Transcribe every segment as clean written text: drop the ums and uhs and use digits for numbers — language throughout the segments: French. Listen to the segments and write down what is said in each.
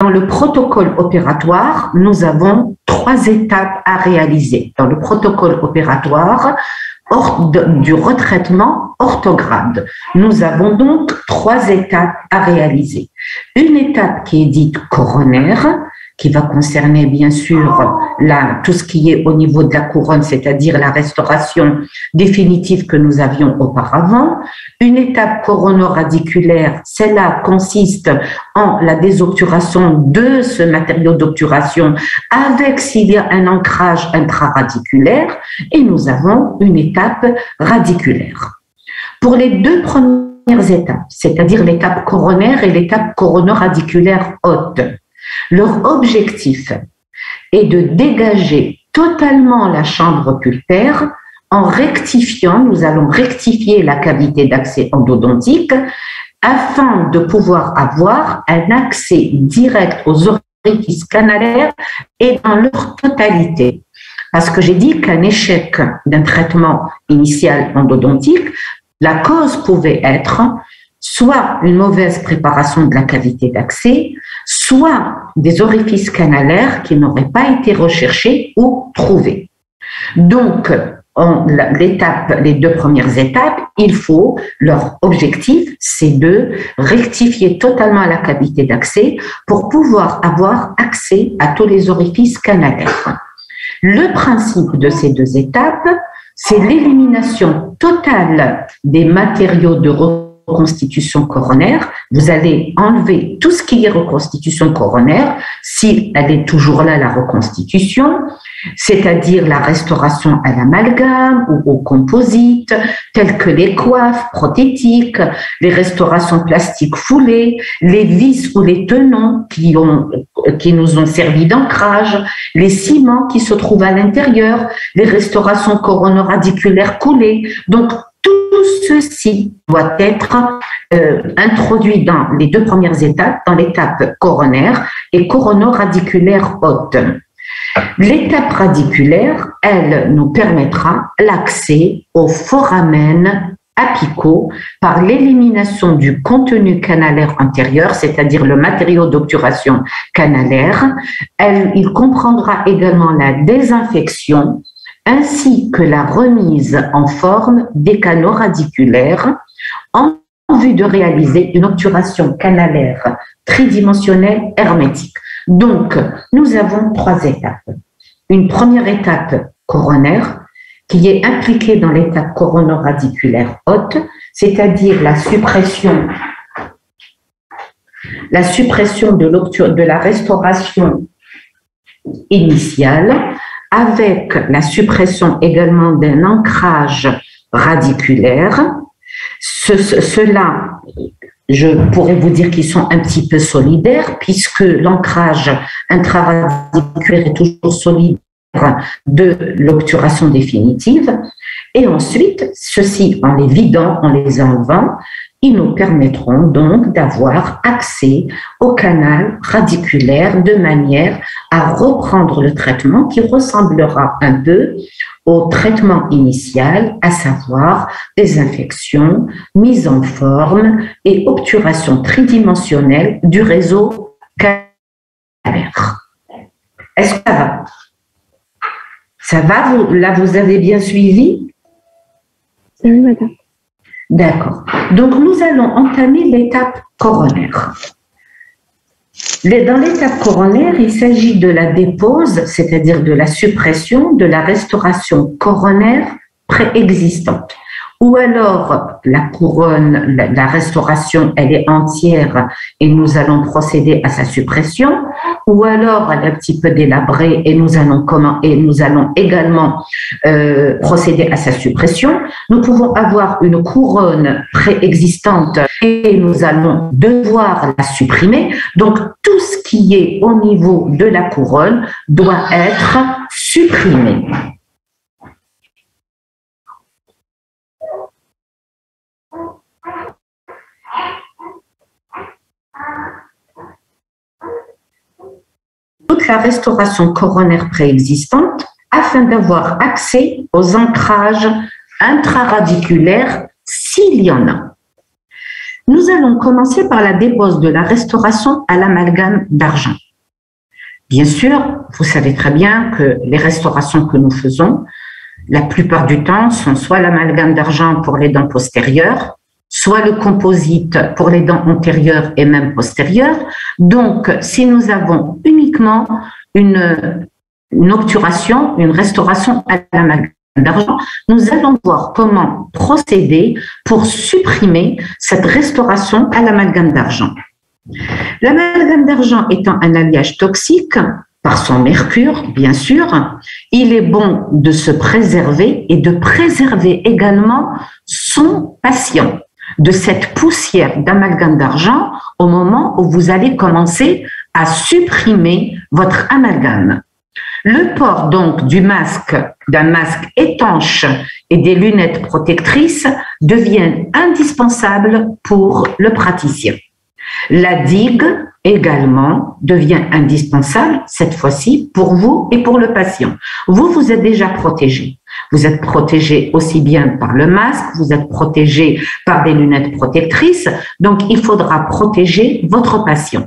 Dans le protocole opératoire, nous avons 3 étapes à réaliser. Dans le protocole opératoire du retraitement orthograde, nous avons donc 3 étapes à réaliser. Une étape qui est dite coronaire, qui va concerner bien sûr tout ce qui est au niveau de la couronne, c'est-à-dire la restauration définitive que nous avions auparavant. Une étape coronoradiculaire, celle-là consiste en la désobturation de ce matériau d'obturation avec, s'il y a un ancrage intraradiculaire, et nous avons une étape radiculaire. Pour les 2 premières étapes, c'est-à-dire l'étape coronaire et l'étape coronoradiculaire haute, leur objectif est de dégager totalement la chambre pulpaire en rectifiant, nous allons rectifier la cavité d'accès endodontique afin de pouvoir avoir un accès direct aux orifices canalaires et dans leur totalité. Parce que j'ai dit qu'un échec d'un traitement initial endodontique, la cause pouvait être soit une mauvaise préparation de la cavité d'accès, soit des orifices canalaires qui n'auraient pas été recherchés ou trouvés. Donc, les 2 premières étapes, leur objectif, c'est de rectifier totalement la cavité d'accès pour pouvoir avoir accès à tous les orifices canalaires. Le principe de ces 2 étapes, c'est l'élimination totale des matériaux de reconstitution coronaire. Vous allez enlever tout ce qui est reconstitution coronaire, si elle est toujours là, la reconstitution, c'est-à-dire la restauration à l'amalgame ou au composite, telles que les coiffes prothétiques, les restaurations plastiques foulées, les vis ou les tenons qui nous ont servi d'ancrage, les ciments qui se trouvent à l'intérieur, les restaurations coronoradiculaires coulées. Donc, tout ceci doit être introduit dans les 2 premières étapes, dans l'étape coronaire et coronoradiculaire haute. L'étape radiculaire, elle nous permettra l'accès aux foramen apicaux par l'élimination du contenu canalaire antérieur, c'est-à-dire le matériau d'obturation canalaire. Il comprendra également la désinfection ainsi que la remise en forme des canaux radiculaires en vue de réaliser une obturation canalaire tridimensionnelle hermétique. Donc, nous avons 3 étapes. Une première étape coronaire qui est impliquée dans l'étape coronoradiculaire haute, c'est-à-dire la suppression de la restauration initiale, avec la suppression également d'un ancrage radiculaire. Ceux-là, je pourrais vous dire qu'ils sont un petit peu solidaires puisque l'ancrage intraradiculaire est toujours solidaire de l'obturation définitive. Et ensuite, ceci, en les vidant, en les enlevant, ils nous permettront donc d'avoir accès au canal radiculaire de manière à reprendre le traitement qui ressemblera un peu au traitement initial, à savoir désinfection, mise en forme et obturation tridimensionnelle du réseau canalaire. Est-ce que ça va? Ça va? Là, vous avez bien suivi? Oui, madame. D'accord. Donc, nous allons entamer l'étape coronaire. Dans l'étape coronaire, il s'agit de la dépose, c'est-à-dire de la suppression de la restauration coronaire préexistante. Ou alors, la couronne, la restauration, elle est entière et nous allons procéder à sa suppression. Ou alors, elle est un petit peu délabrée et nous allons également procéder à sa suppression. Nous pouvons avoir une couronne préexistante et nous allons devoir la supprimer. Donc, tout ce qui est au niveau de la couronne doit être supprimé. Toute la restauration coronaire préexistante afin d'avoir accès aux ancrages intraradiculaires s'il y en a. Nous allons commencer par la dépose de la restauration à l'amalgame d'argent. Bien sûr, vous savez très bien que les restaurations que nous faisons, la plupart du temps, sont soit l'amalgame d'argent pour les dents postérieures, soit le composite pour les dents antérieures et même postérieures. Donc, si nous avons uniquement une obturation, une restauration à l'amalgame d'argent, nous allons voir comment procéder pour supprimer cette restauration à l'amalgame d'argent. L'amalgame d'argent étant un alliage toxique, par son mercure, bien sûr, il est bon de se préserver et de préserver également son patient de cette poussière d'amalgame d'argent au moment où vous allez commencer à supprimer votre amalgame. Le port donc d'un masque étanche et des lunettes protectrices devient indispensable pour le praticien. La digue également devient indispensable, cette fois-ci, pour vous et pour le patient. Vous êtes déjà protégé. Vous êtes protégé aussi bien par le masque, vous êtes protégé par des lunettes protectrices, donc il faudra protéger votre patient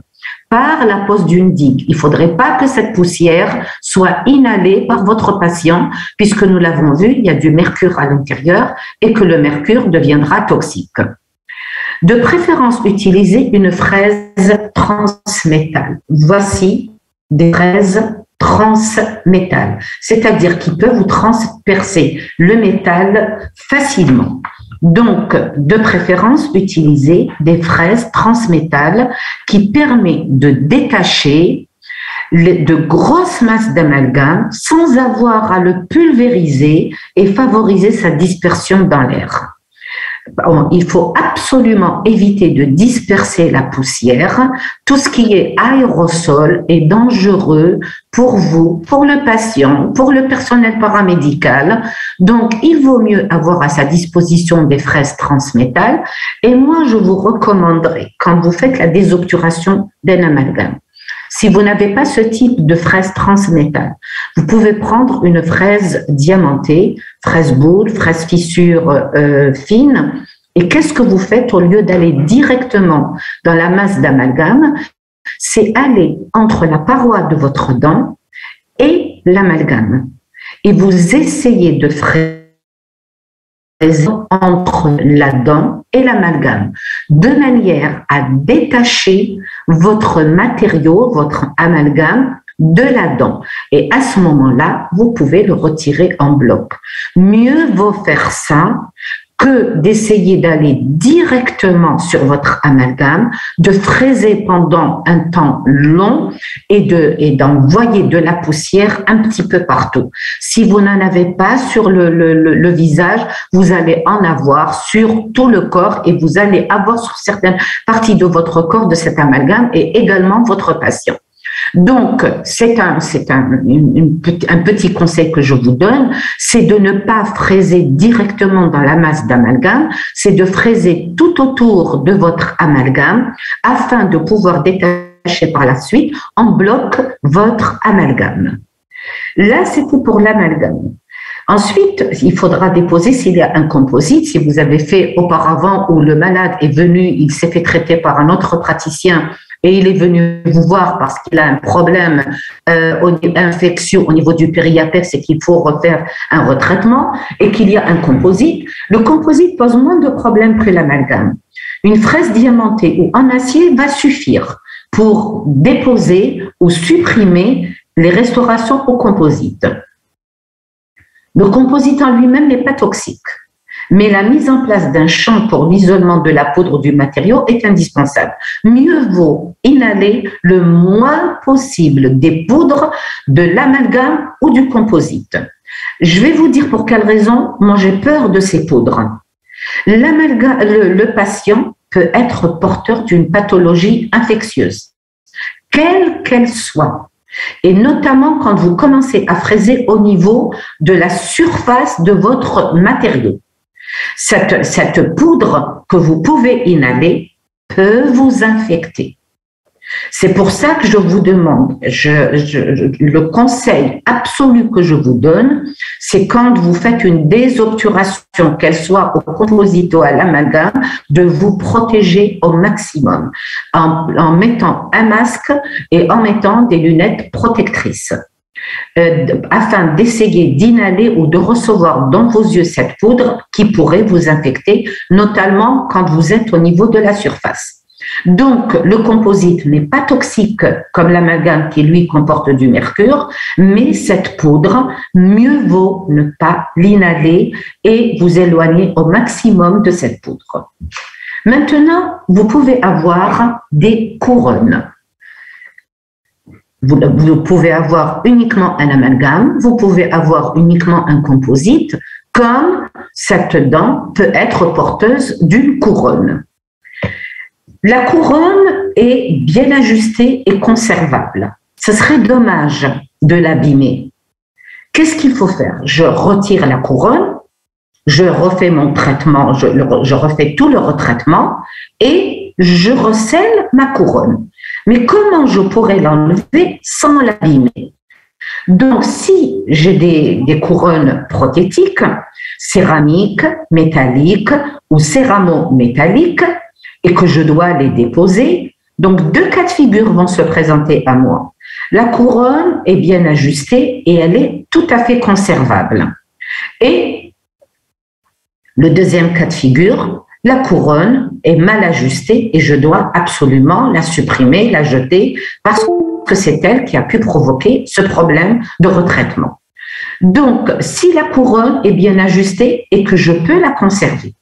par la pose d'une digue. Il ne faudrait pas que cette poussière soit inhalée par votre patient, puisque nous l'avons vu, il y a du mercure à l'intérieur et que le mercure deviendra toxique. De préférence, utilisez une fraise transmétal. Voici des fraises transmétal, c'est-à-dire qui peuvent vous transpercer le métal facilement. Donc, de préférence, utilisez des fraises transmétal qui permettent de détacher de grosses masses d'amalgame sans avoir à le pulvériser et favoriser sa dispersion dans l'air. Il faut absolument éviter de disperser la poussière. Tout ce qui est aérosol est dangereux pour vous, pour le patient, pour le personnel paramédical. Donc, il vaut mieux avoir à sa disposition des fraises transmétal. Et moi, je vous recommanderais, quand vous faites la désobturation d'un amalgame, si vous n'avez pas ce type de fraise transmétal, vous pouvez prendre une fraise diamantée, fraise boule, fraise fissure fine. Et qu'est-ce que vous faites au lieu d'aller directement dans la masse d'amalgame? C'est aller entre la paroi de votre dent et l'amalgame. Et vous essayez de fraiser entre la dent et l'amalgame, de manière à détacher votre matériau, votre amalgame, de la dent. Et à ce moment-là, vous pouvez le retirer en bloc. Mieux vaut faire ça que d'essayer d'aller directement sur votre amalgame, de fraiser pendant un temps long et d'envoyer de la poussière un petit peu partout. Si vous n'en avez pas sur le visage, vous allez en avoir sur tout le corps et vous allez avoir sur certaines parties de votre corps de cet amalgame et également votre patient. Donc, c'est un petit conseil que je vous donne, c'est de ne pas fraiser directement dans la masse d'amalgame, c'est de fraiser tout autour de votre amalgame afin de pouvoir détacher par la suite en bloc votre amalgame. Là, c'était pour l'amalgame. Ensuite, il faudra déposer s'il y a un composite. Si vous avez fait auparavant où le malade est venu, il s'est fait traiter par un autre praticien et il est venu vous voir parce qu'il a un problème infectieux au niveau du périapex et qu'il faut refaire un retraitement et qu'il y a un composite, le composite pose moins de problèmes que l'amalgame. Une fraise diamantée ou en acier va suffire pour déposer ou supprimer les restaurations au composite. Le composite en lui-même n'est pas toxique, mais la mise en place d'un champ pour l'isolement de la poudre du matériau est indispensable. Mieux vaut inhaler le moins possible des poudres de l'amalgame ou du composite. Je vais vous dire pour quelle raison moi j'ai peur de ces poudres. Le patient peut être porteur d'une pathologie infectieuse, quelle qu'elle soit. Et notamment quand vous commencez à fraiser au niveau de la surface de votre matériau. Cette poudre que vous pouvez inhaler peut vous infecter. C'est pour ça que je vous demande, le conseil absolu que je vous donne, c'est quand vous faites une désobturation, qu'elle soit au composite ou à l'amalgame, de vous protéger au maximum en mettant un masque et en mettant des lunettes protectrices. Afin d'essayer d'inhaler ou de recevoir dans vos yeux cette poudre qui pourrait vous infecter, notamment quand vous êtes au niveau de la surface. Donc, le composite n'est pas toxique comme l'amalgame qui, lui, comporte du mercure, mais cette poudre, mieux vaut ne pas l'inhaler et vous éloigner au maximum de cette poudre. Maintenant, vous pouvez avoir des couronnes. Vous pouvez avoir uniquement un amalgame, vous pouvez avoir uniquement un composite, comme cette dent peut être porteuse d'une couronne. La couronne est bien ajustée et conservable. Ce serait dommage de l'abîmer. Qu'est-ce qu'il faut faire? Je retire la couronne, je refais mon traitement, je refais tout le retraitement et je recèle ma couronne. Mais comment je pourrais l'enlever sans l'abîmer? Donc, si j'ai des couronnes prothétiques, céramiques, métalliques ou céramo-métalliques, et que je dois les déposer, donc 2 cas de figure vont se présenter à moi. La couronne est bien ajustée et elle est tout à fait conservable. Et le deuxième cas de figure, la couronne est mal ajustée et je dois absolument la supprimer, la jeter, parce que c'est elle qui a pu provoquer ce problème de retraitement. Donc, si la couronne est bien ajustée et que je peux la conserver,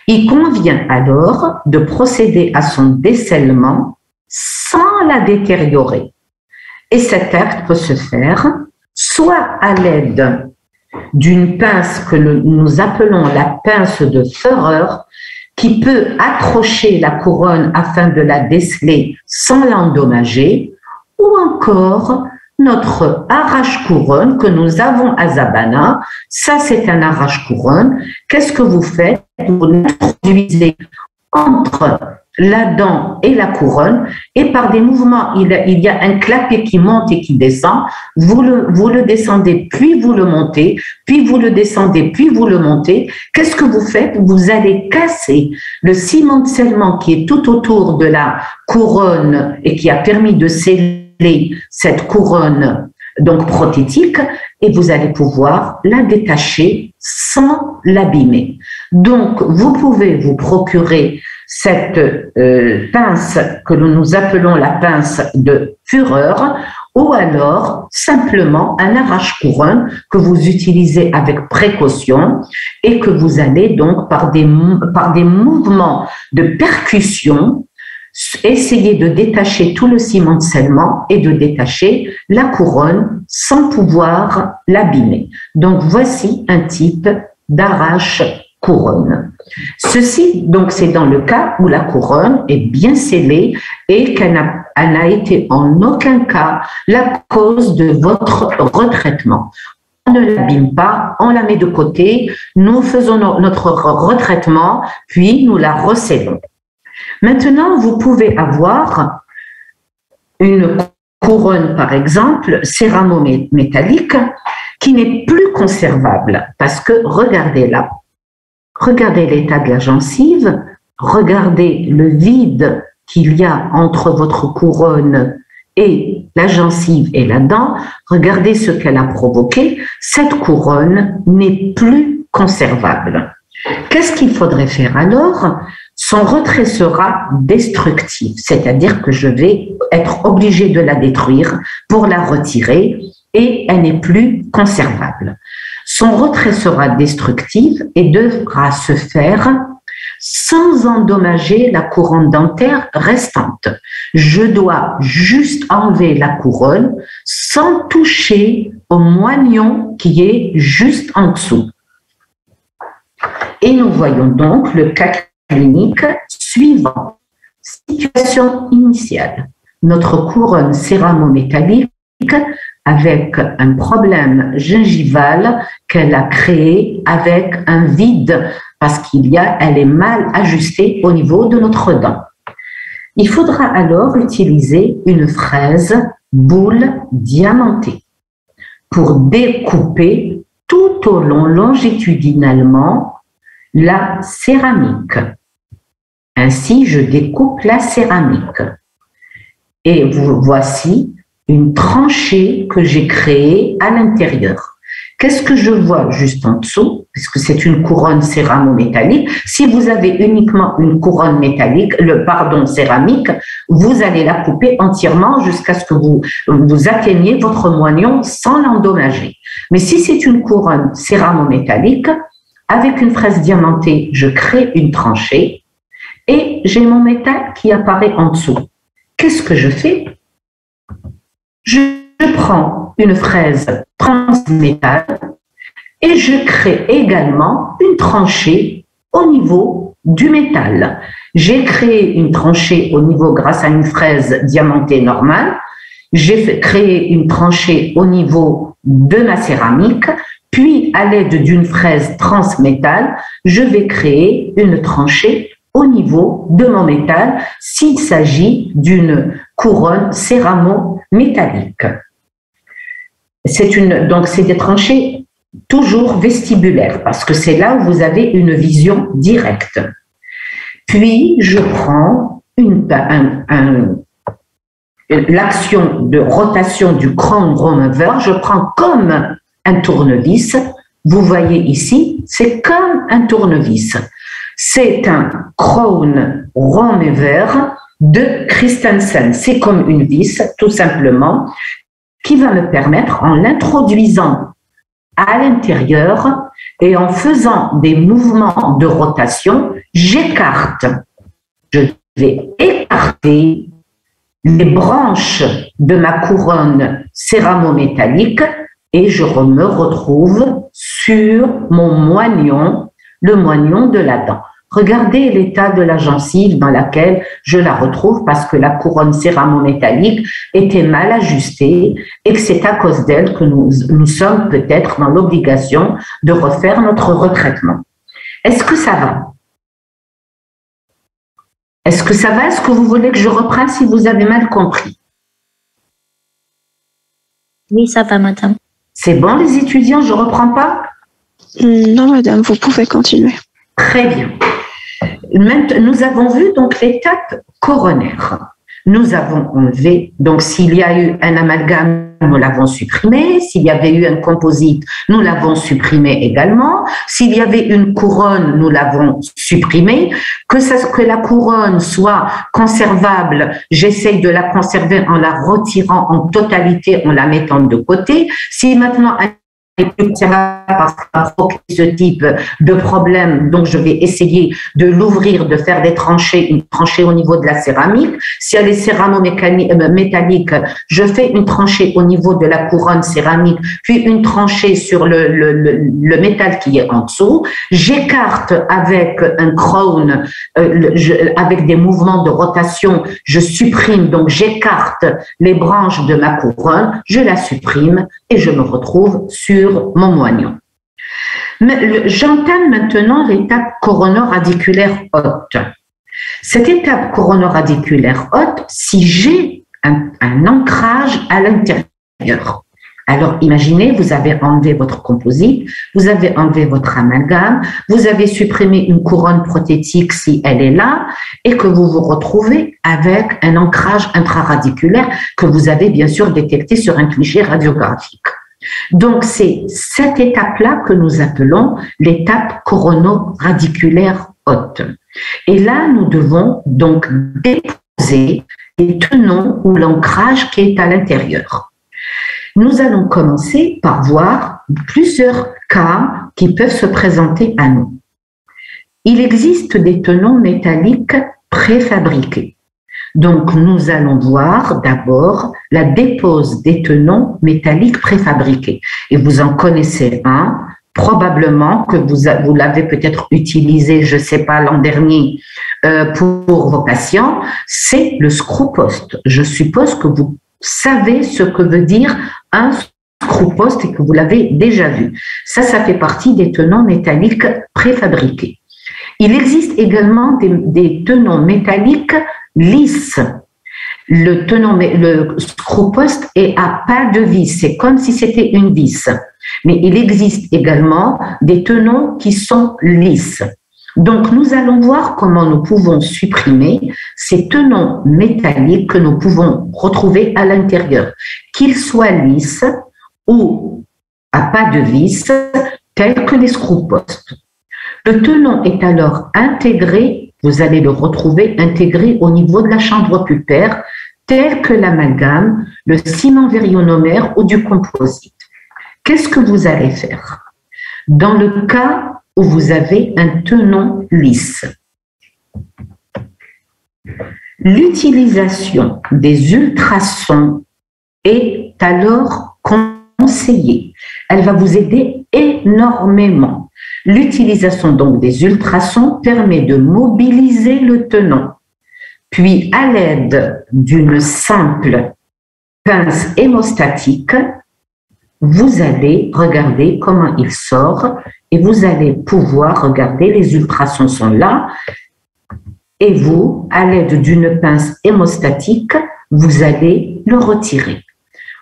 il convient alors de procéder à son dessellement sans la détériorer. Et cet acte peut se faire soit à l'aide d'une pince que nous appelons la pince de Führer, qui peut accrocher la couronne afin de la déceler sans l'endommager, ou encore notre arrache-couronne que nous avons à Zabana. Ça, c'est un arrache-couronne. Qu'est-ce que vous faites? Vous l'introduisez entre la dent et la couronne et par des mouvements, il y a un clapet qui monte et qui descend. Vous le descendez, puis vous le montez, puis vous le descendez, puis vous le montez. Qu'est-ce que vous faites? Vous allez casser le cimentement qui est tout autour de la couronne et qui a permis de sceller cette couronne donc prothétique, et vous allez pouvoir la détacher sans l'abîmer. Donc, vous pouvez vous procurer cette pince que nous appelons la pince de Führer, ou alors simplement un arrache-couronne que vous utilisez avec précaution et que vous allez donc par des mouvements de percussion essayer de détacher tout le cimentement et de détacher la couronne sans pouvoir l'abîmer. Donc, voici un type d'arrache-couronne. Ceci, donc, c'est dans le cas où la couronne est bien scellée et qu'elle n'a été en aucun cas la cause de votre retraitement. On ne l'abîme pas, on la met de côté, nous faisons notre retraitement, puis nous la recellons. Maintenant, vous pouvez avoir une couronne, par exemple, céramo-métallique, qui n'est plus conservable parce que, regardez-la, regardez l'état de la gencive, regardez le vide qu'il y a entre votre couronne et la gencive et la dent, regardez ce qu'elle a provoqué, cette couronne n'est plus conservable. Qu'est-ce qu'il faudrait faire alors? Son retrait sera destructif, c'est-à-dire que je vais être obligée de la détruire pour la retirer et elle n'est plus conservable. Son retrait sera destructif et devra se faire sans endommager la couronne dentaire restante. Je dois juste enlever la couronne sans toucher au moignon qui est juste en dessous. Et nous voyons donc le cas clinique suivant. Situation initiale. Notre couronne céramo-métallique avec un problème gingival qu'elle a créé avec un vide parce elle est mal ajustée au niveau de notre dent. Il faudra alors utiliser une fraise boule diamantée pour découper tout au long longitudinalement la céramique. Ainsi, je découpe la céramique. Et voici une tranchée que j'ai créée à l'intérieur. Qu'est-ce que je vois juste en dessous? Puisque c'est une couronne céramo-métallique. Si vous avez uniquement une couronne métallique, céramique, vous allez la couper entièrement jusqu'à ce que vous atteigniez votre moignon sans l'endommager. Mais si c'est une couronne céramo-métallique, avec une fraise diamantée, je crée une tranchée et j'ai mon métal qui apparaît en dessous. Qu'est-ce que je fais? Je prends une fraise transmétal et je crée également une tranchée au niveau du métal. J'ai créé une tranchée au niveau grâce à une fraise diamantée normale. J'ai créé une tranchée au niveau de ma céramique. Puis, à l'aide d'une fraise transmétal, je vais créer une tranchée au niveau de mon métal s'il s'agit d'une couronne céramo-métallique. Donc, c'est des tranchées toujours vestibulaires parce que c'est là où vous avez une vision directe. Puis, je prends l'action de rotation du crown remover, je prends comme un tournevis. Vous voyez ici, c'est comme un tournevis. C'est un crown remover de Christensen. C'est comme une vis, tout simplement, qui va me permettre, en l'introduisant à l'intérieur et en faisant des mouvements de rotation, j'écarte. Je vais écarter les branches de ma couronne céramo-métallique et je me retrouve sur mon moignon, le moignon de la dent. Regardez l'état de la gencive dans laquelle je la retrouve parce que la couronne céramo-métallique était mal ajustée et que c'est à cause d'elle que nous sommes peut-être dans l'obligation de refaire notre retraitement. Est-ce que ça va? Est-ce que ça va? Est-ce que vous voulez que je reprenne si vous avez mal compris? Oui, ça va, madame. C'est bon, les étudiants, je ne reprends pas? Non, madame, vous pouvez continuer. Très bien. Maintenant, nous avons vu donc l'étape coronaire. Nous avons enlevé, donc s'il y a eu un amalgame, nous l'avons supprimé. S'il y avait eu un composite, nous l'avons supprimé également. S'il y avait une couronne, nous l'avons supprimé. Que la couronne soit conservable, j'essaye de la conserver en la retirant en totalité, en la mettant de côté. Si maintenant parce qu'on provoque ce type de problème, donc je vais essayer de l'ouvrir, de faire des tranchées, une tranchée au niveau de la céramique. Si elle est céramo-métallique, je fais une tranchée au niveau de la couronne céramique, puis une tranchée sur le métal qui est en dessous. J'écarte avec un crown, avec des mouvements de rotation, je supprime, donc j'écarte les branches de ma couronne, je la supprime et je me retrouve sur mon moignon. J'entame maintenant l'étape coronoradiculaire haute. Cette étape coronoradiculaire haute, si j'ai un ancrage à l'intérieur. Alors, imaginez, vous avez enlevé votre composite, vous avez enlevé votre amalgame, vous avez supprimé une couronne prothétique si elle est là, et que vous vous retrouvez avec un ancrage intraradiculaire que vous avez bien sûr détecté sur un cliché radiographique. Donc, c'est cette étape-là que nous appelons l'étape coronoradiculaire haute. Et là, nous devons donc déposer les tenons ou l'ancrage qui est à l'intérieur. Nous allons commencer par voir plusieurs cas qui peuvent se présenter à nous. Il existe des tenons métalliques préfabriqués. Donc, nous allons voir d'abord la dépose des tenons métalliques préfabriqués. Et vous en connaissez un, probablement que vous l'avez peut-être utilisé, je ne sais pas, l'an dernier pour vos patients, c'est le screw post. Je suppose que vous savez ce que veut dire un screw post et que vous l'avez déjà vu. Ça fait partie des tenons métalliques préfabriqués. Il existe également des tenons métalliques lisse. Le screw-post est à pas de vis, c'est comme si c'était une vis. Mais il existe également des tenons qui sont lisses. Donc, nous allons voir comment nous pouvons supprimer ces tenons métalliques que nous pouvons retrouver à l'intérieur, qu'ils soient lisses ou à pas de vis, tels que les screw-posts. Le tenon est alors intégré, vous allez le retrouver intégré au niveau de la chambre pupaire, tel que l'amalgame, le ciment vérionomère ou du composite. Qu'est-ce que vous allez faire? Dans le cas où vous avez un tenon lisse, l'utilisation des ultrasons est alors conseillée. Elle va vous aider énormément. L'utilisation donc des ultrasons permet de mobiliser le tenon. Puis, à l'aide d'une simple pince hémostatique, vous allez regarder comment il sort et vous allez pouvoir regarder, les ultrasons sont là, et vous, à l'aide d'une pince hémostatique, vous allez le retirer.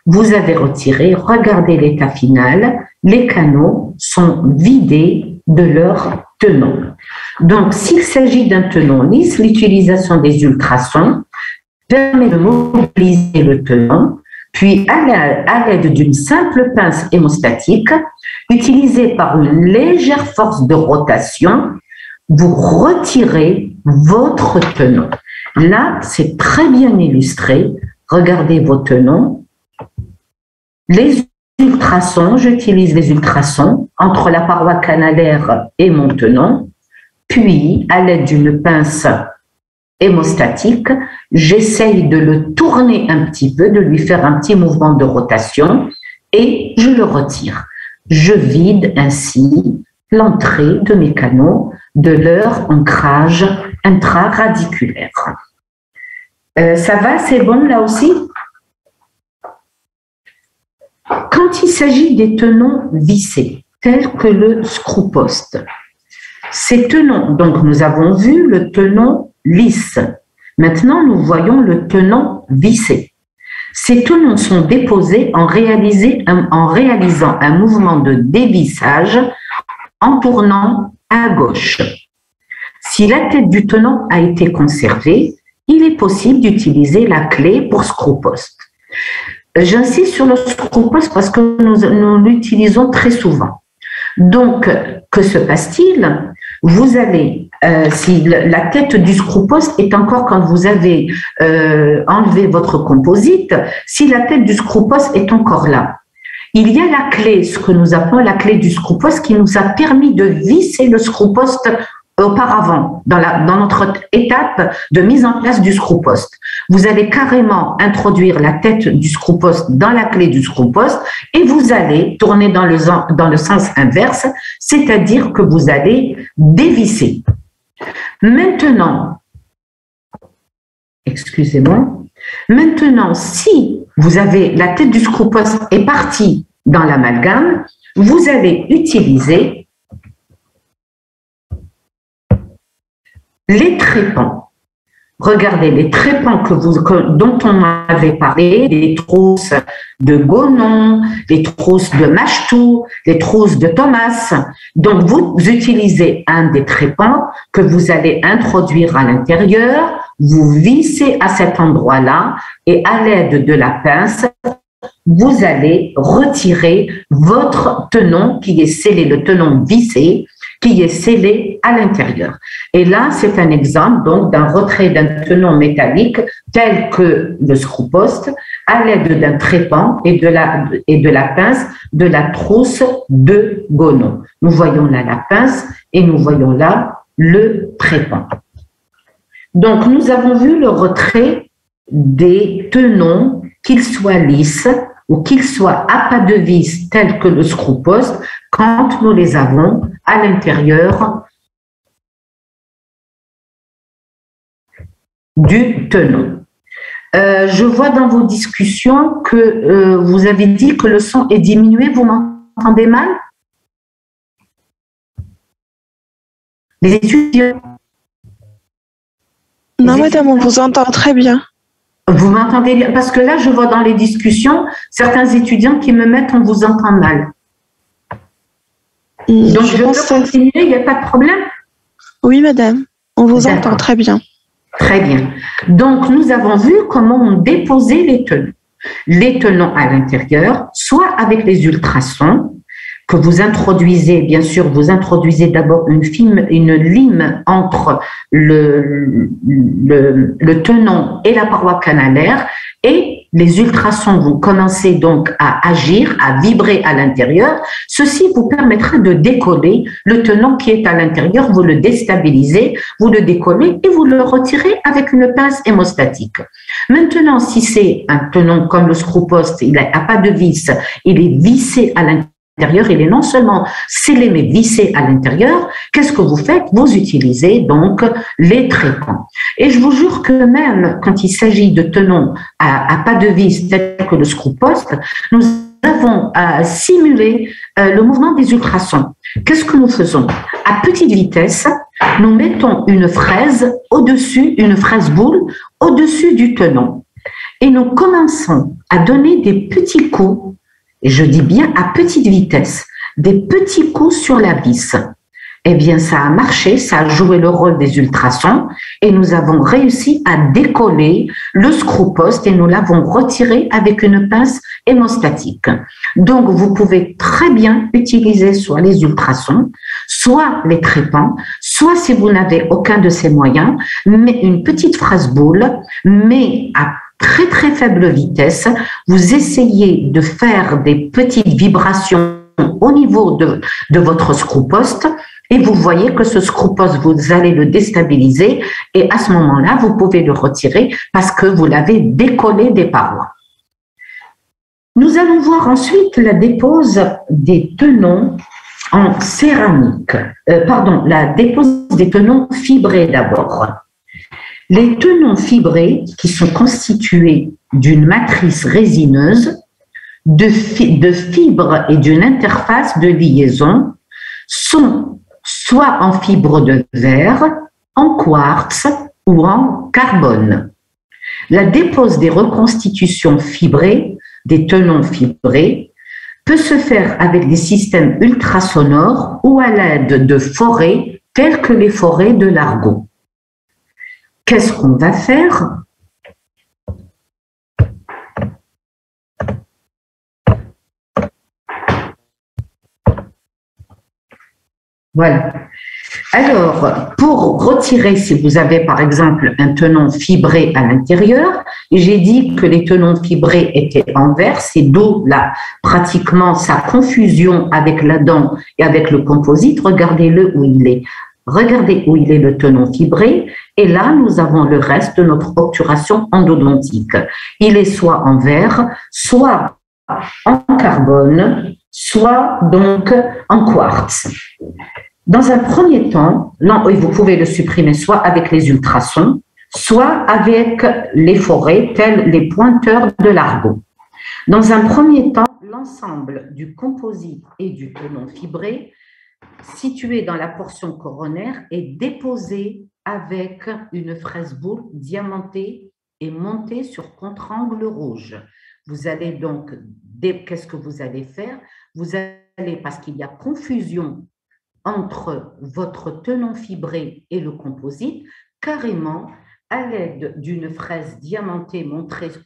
Vous avez retiré, regardez l'état final, les canaux sont vidés de leur tenon. Donc, s'il s'agit d'un tenon lisse, l'utilisation des ultrasons permet de mobiliser le tenon, puis à l'aide d'une simple pince hémostatique, utilisée par une légère force de rotation, vous retirez votre tenon. Là, c'est très bien illustré. Regardez vos tenons. Les ultrasons, j'utilise les ultrasons entre la paroi canalaire et mon tenon. Puis, à l'aide d'une pince hémostatique, j'essaye de le tourner un petit peu, de lui faire un petit mouvement de rotation et je le retire. Je vide ainsi l'entrée de mes canaux de leur ancrage intraradiculaire. Ça va, c'est bon là aussi? Quand il s'agit des tenons vissés, tels que le screw-post, ces tenons, donc nous avons vu le tenon lisse. Maintenant, nous voyons le tenon vissé. Ces tenons sont déposés en réalisant un mouvement de dévissage en tournant à gauche. Si la tête du tenon a été conservée, il est possible d'utiliser la clé pour screw-post. J'insiste sur le screw-post parce que nous l'utilisons très souvent. Donc, que se passe-t-il? Vous allez, si la tête du screw-post est encore quand vous avez enlevé votre composite, si la tête du screw-post est encore là, il y a la clé, ce que nous appelons la clé du screw-post, qui nous a permis de visser le screw-post auparavant, dans notre étape de mise en place du screw-post. Vous allez carrément introduire la tête du screw-post dans la clé du screw-post et vous allez tourner dans le sens inverse, c'est-à-dire que vous allez dévisser. Maintenant, excusez-moi, maintenant, si vous avez la tête du screw-post est partie dans l'amalgame, vous allez utiliser les trépans. Regardez les trépans dont on avait parlé, les trousses de Gonon, les trousses de Machtou, les trousses de Thomas. Donc, vous utilisez un des trépans que vous allez introduire à l'intérieur, vous vissez à cet endroit-là et à l'aide de la pince, vous allez retirer votre tenon qui est scellé, le tenon vissé, qui est scellé à l'intérieur. Et là, c'est un exemple donc d'un retrait d'un tenon métallique tel que le screw-post à l'aide d'un trépan et de la pince de la trousse de Gonon. Nous voyons là la pince et nous voyons là le trépan. Donc, nous avons vu le retrait des tenons, qu'ils soient lisses ou qu'ils soient à pas de vis tels que le screw-post, quand nous les avons à l'intérieur du tenon. Je vois dans vos discussions que vous avez dit que le son est diminué. Vous m'entendez mal? Les étudiants? Non, madame, on vous entend très bien. Vous m'entendez bien? Parce que là, je vois dans les discussions certains étudiants qui me mettent « on vous entend mal ». Donc, je peux continuer, il n'y a pas de problème? Oui, madame, on vous entend très bien. Très bien. Donc, nous avons vu comment on déposait les tenons. Les tenons à l'intérieur, soit avec les ultrasons, que vous introduisez, bien sûr, vous introduisez d'abord une lime entre le tenon et la paroi canalaire, et les ultrasons vont commencer donc à agir, à vibrer à l'intérieur. Ceci vous permettra de décoller le tenon qui est à l'intérieur, vous le déstabilisez, vous le décollez et vous le retirez avec une pince hémostatique. Maintenant, si c'est un tenon comme le screw-post, il n'a pas de vis, il est vissé à l'intérieur, il est non seulement scellé mais vissé à l'intérieur. Qu'est-ce que vous faites? Vous utilisez donc les trépans. Et je vous jure que même quand il s'agit de tenons à pas de vis tels que le screw-post, nous avons simulé le mouvement des ultrasons. Qu'est-ce que nous faisons? À petite vitesse, nous mettons une fraise au-dessus, une fraise boule au-dessus du tenon. Et nous commençons à donner des petits coups, et je dis bien à petite vitesse, des petits coups sur la vis. Eh bien, ça a marché, ça a joué le rôle des ultrasons et nous avons réussi à décoller le screw-post et nous l'avons retiré avec une pince hémostatique. Donc, vous pouvez très bien utiliser soit les ultrasons, soit les trépans, soit si vous n'avez aucun de ces moyens, mais une petite fraise boule, mais à très très faible vitesse, vous essayez de faire des petites vibrations au niveau de votre screw-post et vous voyez que ce screw-post, vous allez le déstabiliser et à ce moment-là, vous pouvez le retirer parce que vous l'avez décollé des parois. Nous allons voir ensuite la dépose des tenons en céramique. La dépose des tenons fibrés d'abord. Les tenons fibrés, qui sont constitués d'une matrice résineuse, de fibres et d'une interface de liaison, sont soit en fibre de verre, en quartz ou en carbone. La dépose des reconstitutions fibrées, des tenons fibrés, peut se faire avec des systèmes ultrasonores ou à l'aide de forêts telles que les forêts de Largo. Qu'est-ce qu'on va faire? Voilà. Alors, pour retirer, si vous avez par exemple un tenon fibré à l'intérieur, j'ai dit que les tenons fibrés étaient en verre, c'est d'où là pratiquement sa confusion avec la dent et avec le composite. Regardez-le où il est. Regardez où il est le tenon fibré et là, nous avons le reste de notre obturation endodontique. Il est soit en verre, soit en carbone, soit donc en quartz. Dans un premier temps, vous pouvez le supprimer soit avec les ultrasons, soit avec les forêts tels les pointeurs de Largo. Dans un premier temps, l'ensemble du composite et du tenon fibré situé dans la portion coronaire est déposé avec une fraise boule diamantée et montée sur contre-angle rouge. Vous allez donc, qu'est-ce que vous allez faire? Vous allez, parce qu'il y a confusion entre votre tenon fibré et le composite, carrément, à l'aide d'une fraise diamantée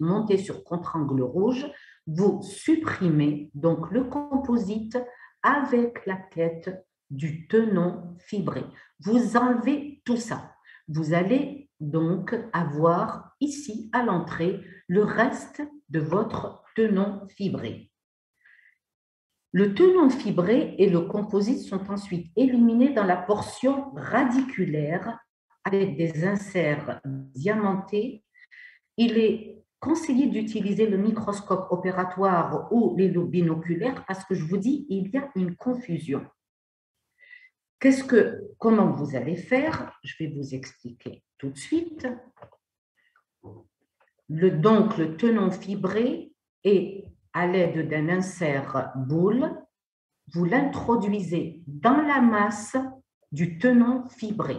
montée sur contre-angle rouge, vous supprimez donc le composite avec la tête du tenon fibré. Vous enlevez tout ça. Vous allez donc avoir ici à l'entrée le reste de votre tenon fibré. Le tenon fibré et le composite sont ensuite éliminés dans la portion radiculaire avec des inserts diamantés. Il est conseillé d'utiliser le microscope opératoire ou les loupes binoculaires parce que je vous dis, il y a une confusion. Comment vous allez faire? Je vais vous expliquer tout de suite. Donc, le tenon fibré est à l'aide d'un insert boule, vous l'introduisez dans la masse du tenon fibré.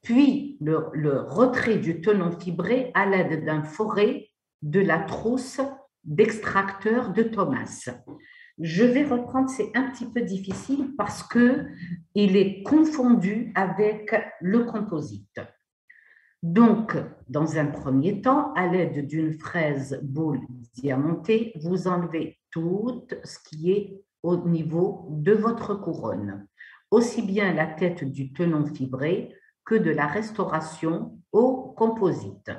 puis le retrait du tenon fibré à l'aide d'un forêt de la trousse d'extracteur de Thomas. Je vais reprendre, c'est un petit peu difficile parce qu'il est confondu avec le composite. Donc, dans un premier temps, à l'aide d'une fraise boule diamantée, vous enlevez tout ce qui est au niveau de votre couronne, aussi bien la tête du tenon fibré que de la restauration au composite.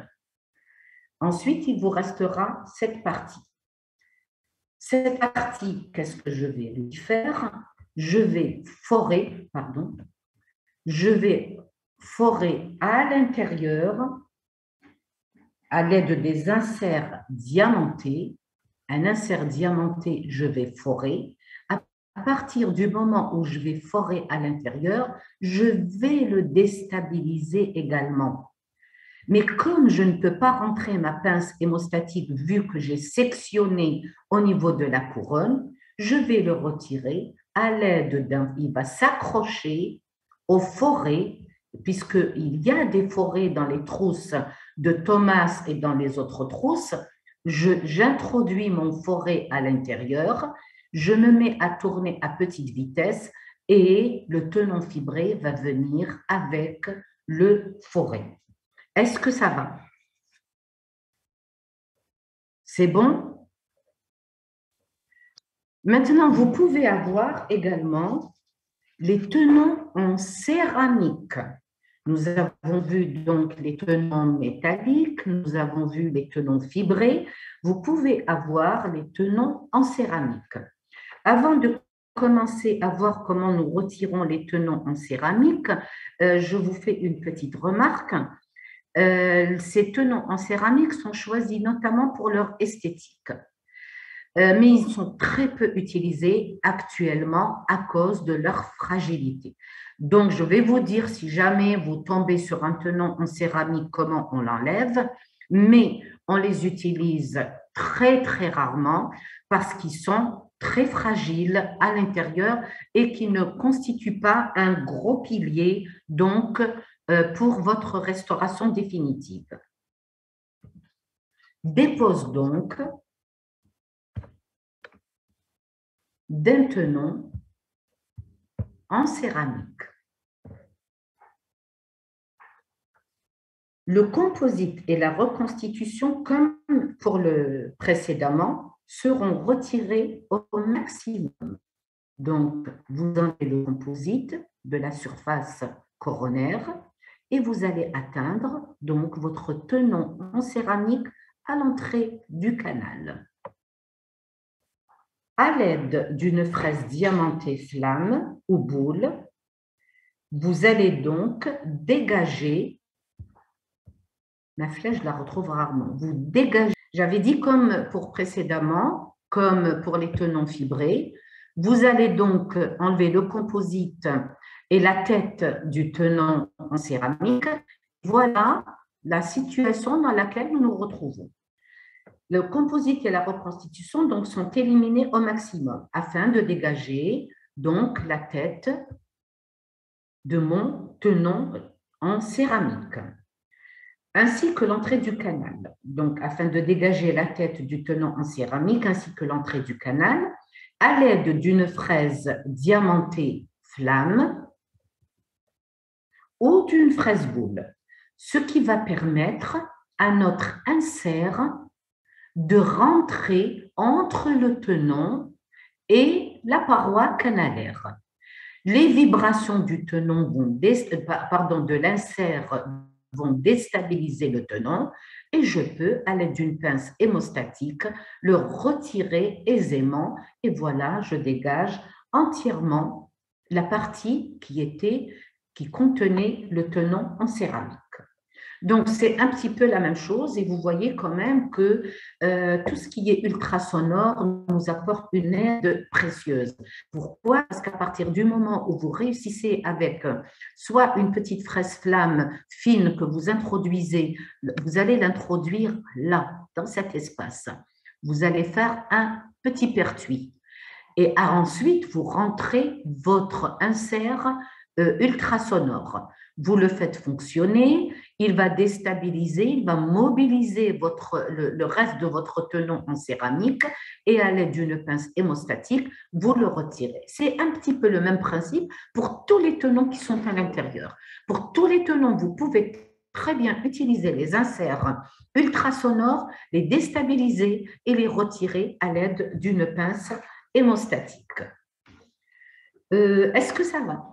Ensuite, il vous restera cette partie. Cette partie, qu'est-ce que je vais lui faire? Je vais forer à l'intérieur à l'aide des inserts diamantés. Un insert diamanté, je vais forer. À partir du moment où je vais forer à l'intérieur, je vais le déstabiliser également. Mais comme je ne peux pas rentrer ma pince hémostatique vu que j'ai sectionné au niveau de la couronne, je vais le retirer à l'aide il va s'accrocher au forêt, puisqu'il y a des forêts dans les trousses de Thomas et dans les autres trousses. J'introduis mon forêt à l'intérieur, je me mets à tourner à petite vitesse et le tenon fibré va venir avec le forêt. Est-ce que ça va? C'est bon? Maintenant, vous pouvez avoir également les tenons en céramique. Nous avons vu donc les tenons métalliques, nous avons vu les tenons fibrés. Vous pouvez avoir les tenons en céramique. Avant de commencer à voir comment nous retirons les tenons en céramique, je vous fais une petite remarque. Ces tenons en céramique sont choisis notamment pour leur esthétique, mais ils sont très peu utilisés actuellement à cause de leur fragilité. Donc, je vais vous dire si jamais vous tombez sur un tenon en céramique, comment on l'enlève, mais on les utilise très, très rarement parce qu'ils sont très fragiles à l'intérieur et qui ne constituent pas un gros pilier, donc, pour votre restauration définitive. Dépose donc d'un tenon en céramique. Le composite et la reconstitution, comme pour le précédemment, seront retirés au maximum. Donc, vous enlevez le composite de la surface coronaire et vous allez atteindre donc votre tenon en céramique à l'entrée du canal. À l'aide d'une fraise diamantée flamme ou boule, vous allez donc dégager, ma flèche, je la retrouve rarement, vous dégagez, j'avais dit comme pour précédemment, comme pour les tenons fibrés, vous allez donc enlever le composite et la tête du tenon en céramique. Voilà la situation dans laquelle nous nous retrouvons. Le composite et la reconstitution donc, sont éliminés au maximum afin de dégager donc la tête de mon tenon en céramique, ainsi que l'entrée du canal. Donc, afin de dégager la tête du tenon en céramique ainsi que l'entrée du canal, à l'aide d'une fraise diamantée flamme ou d'une fraise boule, ce qui va permettre à notre insert de rentrer entre le tenon et la paroi canalaire. Les vibrations du tenon de l'insert vont déstabiliser le tenon et je peux, à l'aide d'une pince hémostatique, le retirer aisément et voilà, je dégage entièrement la partie qui contenait le tenon en céramique. Donc, c'est un petit peu la même chose et vous voyez quand même que tout ce qui est ultrasonore nous apporte une aide précieuse. Pourquoi? Parce qu'à partir du moment où vous réussissez avec soit une petite fraise flamme fine que vous introduisez, vous allez l'introduire là, dans cet espace. Vous allez faire un petit pertuis. Et ensuite, vous rentrez votre insert ultrasonore. Vous le faites fonctionner, il va déstabiliser, il va mobiliser le reste de votre tenon en céramique et à l'aide d'une pince hémostatique, vous le retirez. C'est un petit peu le même principe pour tous les tenons qui sont à l'intérieur. Pour tous les tenons, vous pouvez très bien utiliser les inserts ultrasonores, les déstabiliser et les retirer à l'aide d'une pince hémostatique. Est-ce que ça va?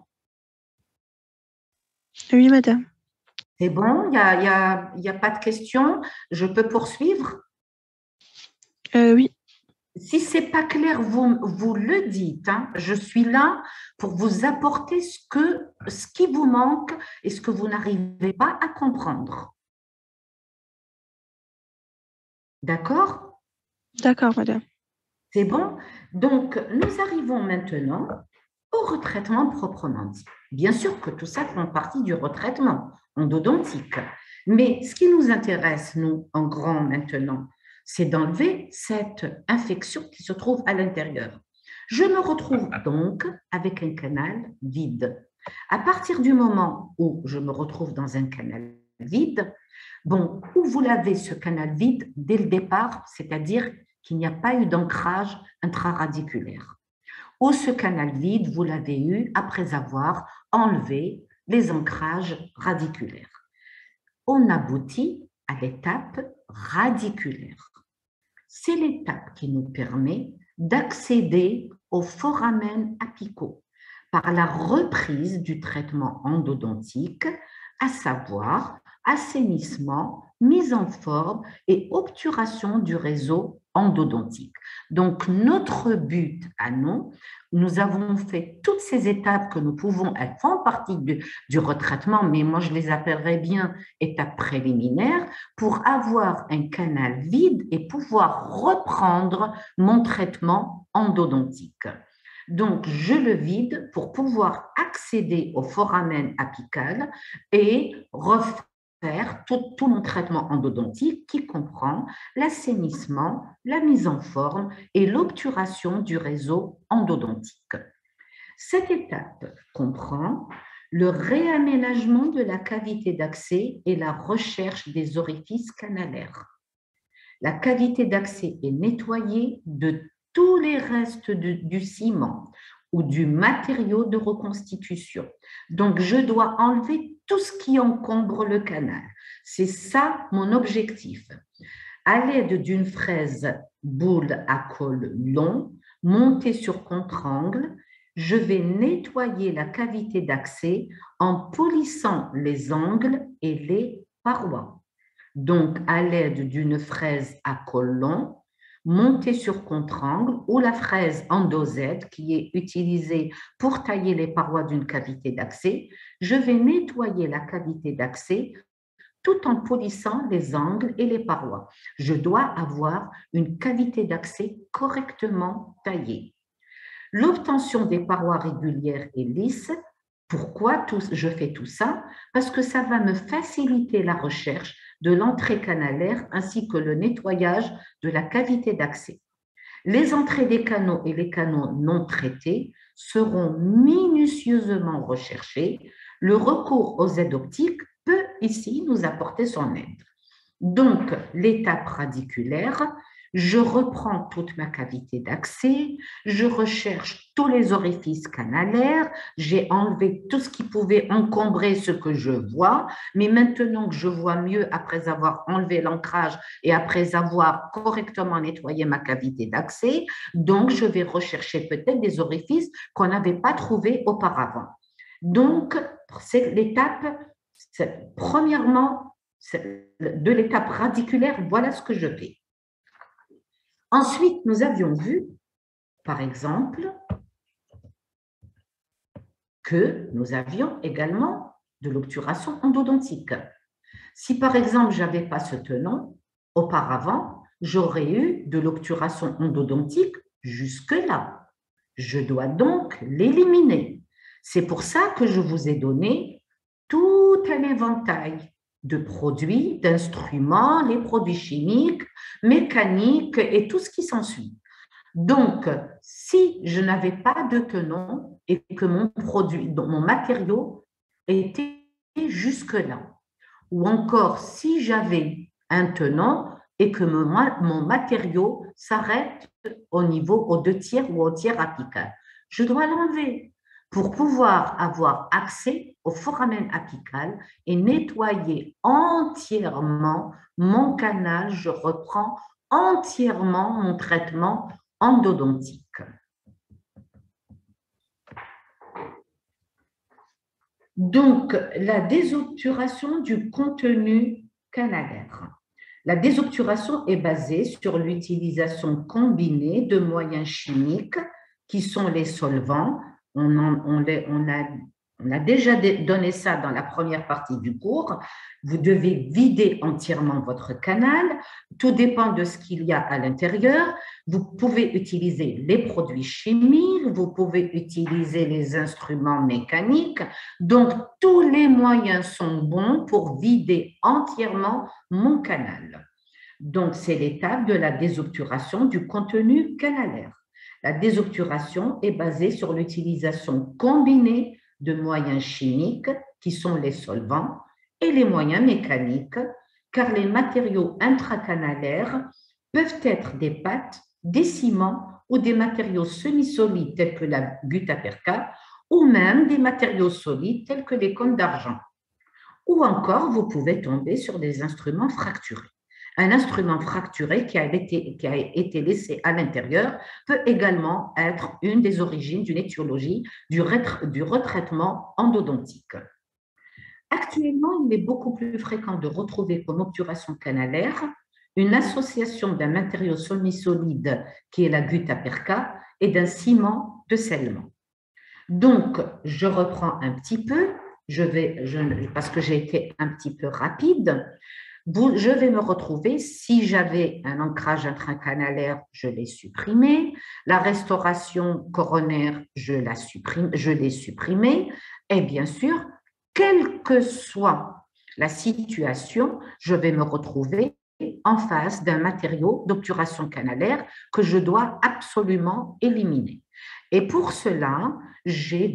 Oui, madame. C'est bon, il n'y a pas de questions. Je peux poursuivre? Oui. Si ce n'est pas clair, vous le dites. Hein. Je suis là pour vous apporter ce qui vous manque et ce que vous n'arrivez pas à comprendre. D'accord? D'accord, madame. C'est bon? Donc, nous arrivons maintenant au retraitement proprement dit. Bien sûr que tout ça fait partie du retraitement endodontique. Mais ce qui nous intéresse, nous, en grand maintenant, c'est d'enlever cette infection qui se trouve à l'intérieur. Je me retrouve donc avec un canal vide. À partir du moment où je me retrouve dans un canal vide, bon, où vous l'avez ce canal vide dès le départ, c'est-à-dire qu'il n'y a pas eu d'ancrage intraradiculaire. Ou ce canal vide, vous l'avez eu après avoir enlevé les ancrages radiculaires. On aboutit à l'étape radiculaire. C'est l'étape qui nous permet d'accéder aux foramen apicaux par la reprise du traitement endodontique, à savoir assainissement, mise en forme et obturation du réseau endodontique. Donc, notre but à nous avons fait toutes ces étapes que nous pouvons, elles font partie du retraitement, mais moi je les appellerais bien étapes préliminaires, pour avoir un canal vide et pouvoir reprendre mon traitement endodontique. Donc, je le vide pour pouvoir accéder au foramen apical et refaire tout mon traitement endodontique qui comprend l'assainissement, la mise en forme et l'obturation du réseau endodontique. Cette étape comprend le réaménagement de la cavité d'accès et la recherche des orifices canalaires. La cavité d'accès est nettoyée de tous les restes du ciment ou du matériau de reconstitution. Donc, je dois enlever tout ce qui encombre le canal. C'est ça mon objectif. À l'aide d'une fraise boule à col long, montée sur contre-angle, je vais nettoyer la cavité d'accès en polissant les angles et les parois. Donc, à l'aide d'une fraise à col long, montée sur contre-angle, ou la fraise endozède qui est utilisée pour tailler les parois d'une cavité d'accès, je vais nettoyer la cavité d'accès tout en polissant les angles et les parois. Je dois avoir une cavité d'accès correctement taillée. L'obtention des parois régulières et lisses. Pourquoi je fais tout ça? Parce que ça va me faciliter la recherche de l'entrée canalaire ainsi que le nettoyage de la cavité d'accès. Les entrées des canaux et les canaux non traités seront minutieusement recherchés. Le recours aux aides optiques peut ici nous apporter son aide. Donc, l'étape radiculaire, je reprends toute ma cavité d'accès, je recherche tous les orifices canalaires, j'ai enlevé tout ce qui pouvait encombrer ce que je vois, mais maintenant que je vois mieux après avoir enlevé l'ancrage et après avoir correctement nettoyé ma cavité d'accès, donc je vais rechercher peut-être des orifices qu'on n'avait pas trouvés auparavant. Donc, c'est l'étape, premièrement, de l'étape radiculaire, voilà ce que je fais. Ensuite, nous avions vu, par exemple, que nous avions également de l'obturation endodontique. Si, par exemple, je n'avais pas ce tenon, auparavant, j'aurais eu de l'obturation endodontique jusque-là. Je dois donc l'éliminer. C'est pour ça que je vous ai donné tout un éventail de produits, d'instruments, les produits chimiques, mécaniques et tout ce qui s'ensuit. Donc, si je n'avais pas de tenon et que mon produit, donc mon matériau était jusque-là, ou encore si j'avais un tenant et que mon matériau s'arrête au 2 tiers ou au tiers apical, je dois l'enlever pour pouvoir avoir accès au foramen apical et nettoyer entièrement mon canal. Je reprends entièrement mon traitement endodontique. Donc, la désobturation du contenu canalaire. La désobturation est basée sur l'utilisation combinée de moyens chimiques qui sont les solvants. On a déjà donné ça dans la première partie du cours. Vous devez vider entièrement votre canal. Tout dépend de ce qu'il y a à l'intérieur. Vous pouvez utiliser les produits chimiques, vous pouvez utiliser les instruments mécaniques. Donc, tous les moyens sont bons pour vider entièrement mon canal. Donc, c'est l'étape de la désobturation du contenu canalaire. La désobturation est basée sur l'utilisation combinée de moyens chimiques, qui sont les solvants, et les moyens mécaniques, car les matériaux intracanalaires peuvent être des pâtes, des ciments ou des matériaux semi-solides tels que la gutta-perca, ou même des matériaux solides tels que les cônes d'argent. Ou encore, vous pouvez tomber sur des instruments fracturés. Un instrument fracturé qui a été laissé à l'intérieur peut également être une des origines d'une étiologie du retraitement endodontique. Actuellement, il est beaucoup plus fréquent de retrouver comme obturation canalaire une association d'un matériau semi-solide qui est la gutta-perca et d'un ciment de scellement. Donc, je reprends un petit peu, parce que j'ai été un petit peu rapide. Je vais me retrouver, si j'avais un ancrage intracanalaire, je l'ai supprimé. La restauration coronaire, je l'ai supprimé. Et bien sûr, quelle que soit la situation, je vais me retrouver en face d'un matériau d'obturation canalaire que je dois absolument éliminer. Et pour cela, je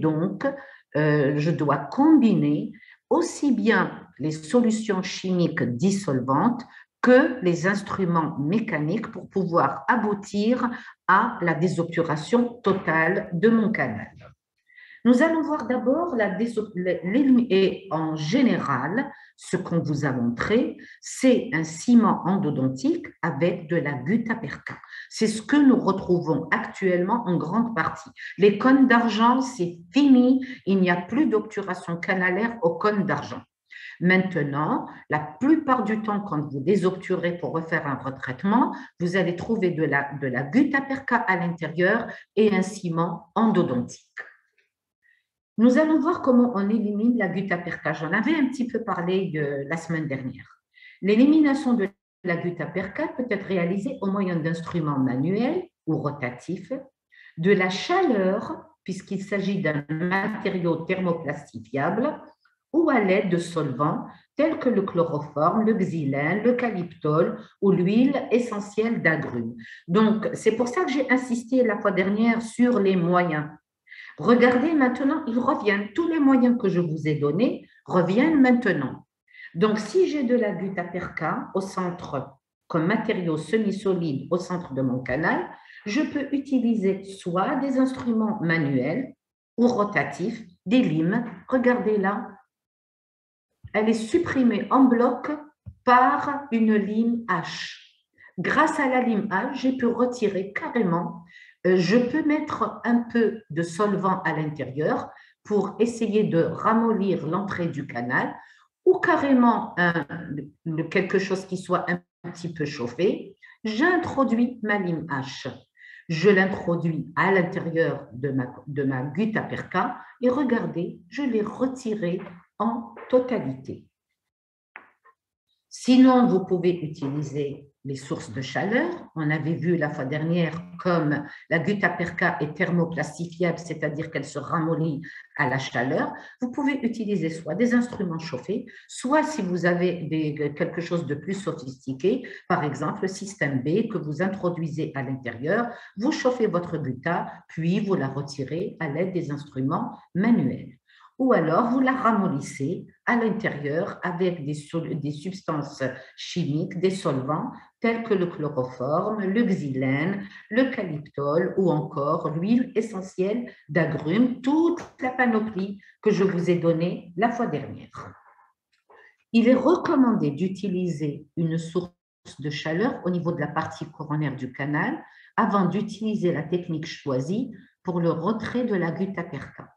dois combiner aussi bien les solutions chimiques dissolvantes que les instruments mécaniques pour pouvoir aboutir à la désobturation totale de mon canal. Nous allons voir d'abord et en général, ce qu'on vous a montré, c'est un ciment endodontique avec de la gutta-perca. C'est ce que nous retrouvons actuellement en grande partie. Les cônes d'argent, c'est fini, il n'y a plus d'obturation canalaire aux cônes d'argent. Maintenant, la plupart du temps, quand vous désobturez pour refaire un retraitement, vous allez trouver de la gutta-perca à l'intérieur et un ciment endodontique. Nous allons voir comment on élimine la gutta-perca. J'en avais un petit peu parlé la semaine dernière. L'élimination de la gutta-perca peut être réalisée au moyen d'instruments manuels ou rotatifs, de la chaleur, puisqu'il s'agit d'un matériau thermoplastifiable, ou à l'aide de solvants tels que le chloroforme, le xylène, l'eucalyptol ou l'huile essentielle d'agrumes. Donc, c'est pour ça que j'ai insisté la fois dernière sur les moyens. Regardez maintenant, ils reviennent. Tous les moyens que je vous ai donnés reviennent maintenant. Donc, si j'ai de la gutta-perca au centre, comme matériau semi-solide au centre de mon canal, je peux utiliser soit des instruments manuels ou rotatifs, des limes. Regardez là, elle est supprimée en bloc par une lime H. Grâce à la lime H, j'ai pu retirer carrément. Je peux mettre un peu de solvant à l'intérieur pour essayer de ramollir l'entrée du canal ou carrément quelque chose qui soit un petit peu chauffé. J'introduis ma lime H. Je l'introduis à l'intérieur de ma gutta-perca et regardez, je l'ai retiré en totalité. Sinon, vous pouvez utiliser les sources de chaleur. On avait vu la fois dernière comme la gutta-perca est thermoplastifiable, c'est-à-dire qu'elle se ramollit à la chaleur. Vous pouvez utiliser soit des instruments chauffés, soit si vous avez quelque chose de plus sophistiqué, par exemple le système B que vous introduisez à l'intérieur, vous chauffez votre gutta, puis vous la retirez à l'aide des instruments manuels. Ou alors vous la ramollissez à l'intérieur avec des substances chimiques, des solvants tels que le chloroforme, le xylène, le calyptol ou encore l'huile essentielle d'agrumes, toute la panoplie que je vous ai donnée la fois dernière. Il est recommandé d'utiliser une source de chaleur au niveau de la partie coronaire du canal avant d'utiliser la technique choisie pour le retrait de la gutta-perca.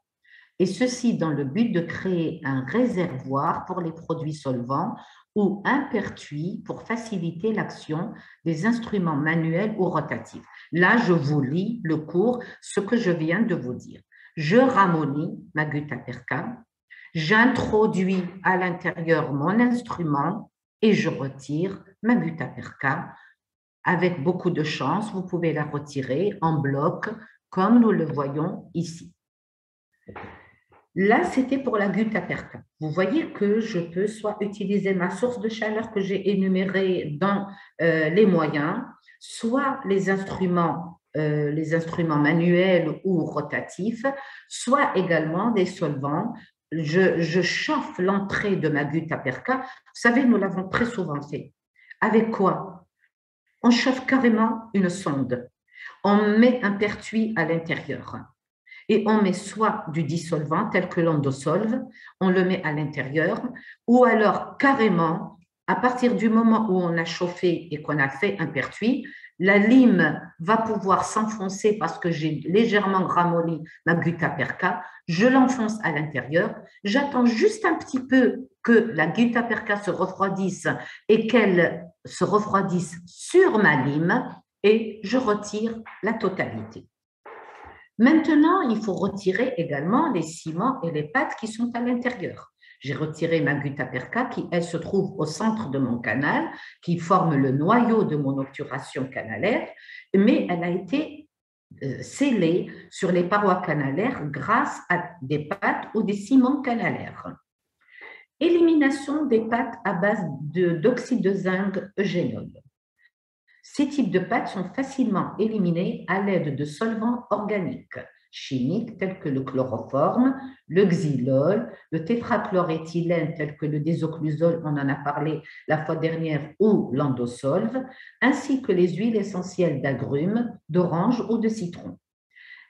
Et ceci dans le but de créer un réservoir pour les produits solvants ou un pertuis pour faciliter l'action des instruments manuels ou rotatifs. Là, je vous lis le cours, ce que je viens de vous dire. Je ramollis ma gutta-perca, j'introduis à l'intérieur mon instrument et je retire ma gutta-perca. Avec beaucoup de chance, vous pouvez la retirer en bloc comme nous le voyons ici. Là, c'était pour la gutta-perca. Vous voyez que je peux soit utiliser ma source de chaleur que j'ai énumérée dans les moyens, soit les instruments manuels ou rotatifs, soit également des solvants. Je chauffe l'entrée de ma gutta-perca. Vous savez, nous l'avons très souvent fait. Avec quoi? On chauffe carrément une sonde. On met un pertuis à l'intérieur. Et on met soit du dissolvant tel que l'endosolve, on le met à l'intérieur, ou alors carrément, à partir du moment où on a chauffé et qu'on a fait un pertuis, la lime va pouvoir s'enfoncer parce que j'ai légèrement ramolli ma gutta-perca, je l'enfonce à l'intérieur, j'attends juste un petit peu que la gutta-perca se refroidisse et qu'elle se refroidisse sur ma lime et je retire la totalité. Maintenant, il faut retirer également les ciments et les pâtes qui sont à l'intérieur. J'ai retiré ma gutta-perca qui, elle, se trouve au centre de mon canal, qui forme le noyau de mon obturation canalaire, mais elle a été scellée sur les parois canalaires grâce à des pâtes ou des ciments canalaires. Élimination des pâtes à base d'oxyde de zinc eugénol. Ces types de pâtes sont facilement éliminés à l'aide de solvants organiques chimiques tels que le chloroforme, le xylol, le tétrachloréthylène tel que le désoclusol, on en a parlé la fois dernière, ou l'endosolve, ainsi que les huiles essentielles d'agrumes, d'orange ou de citron.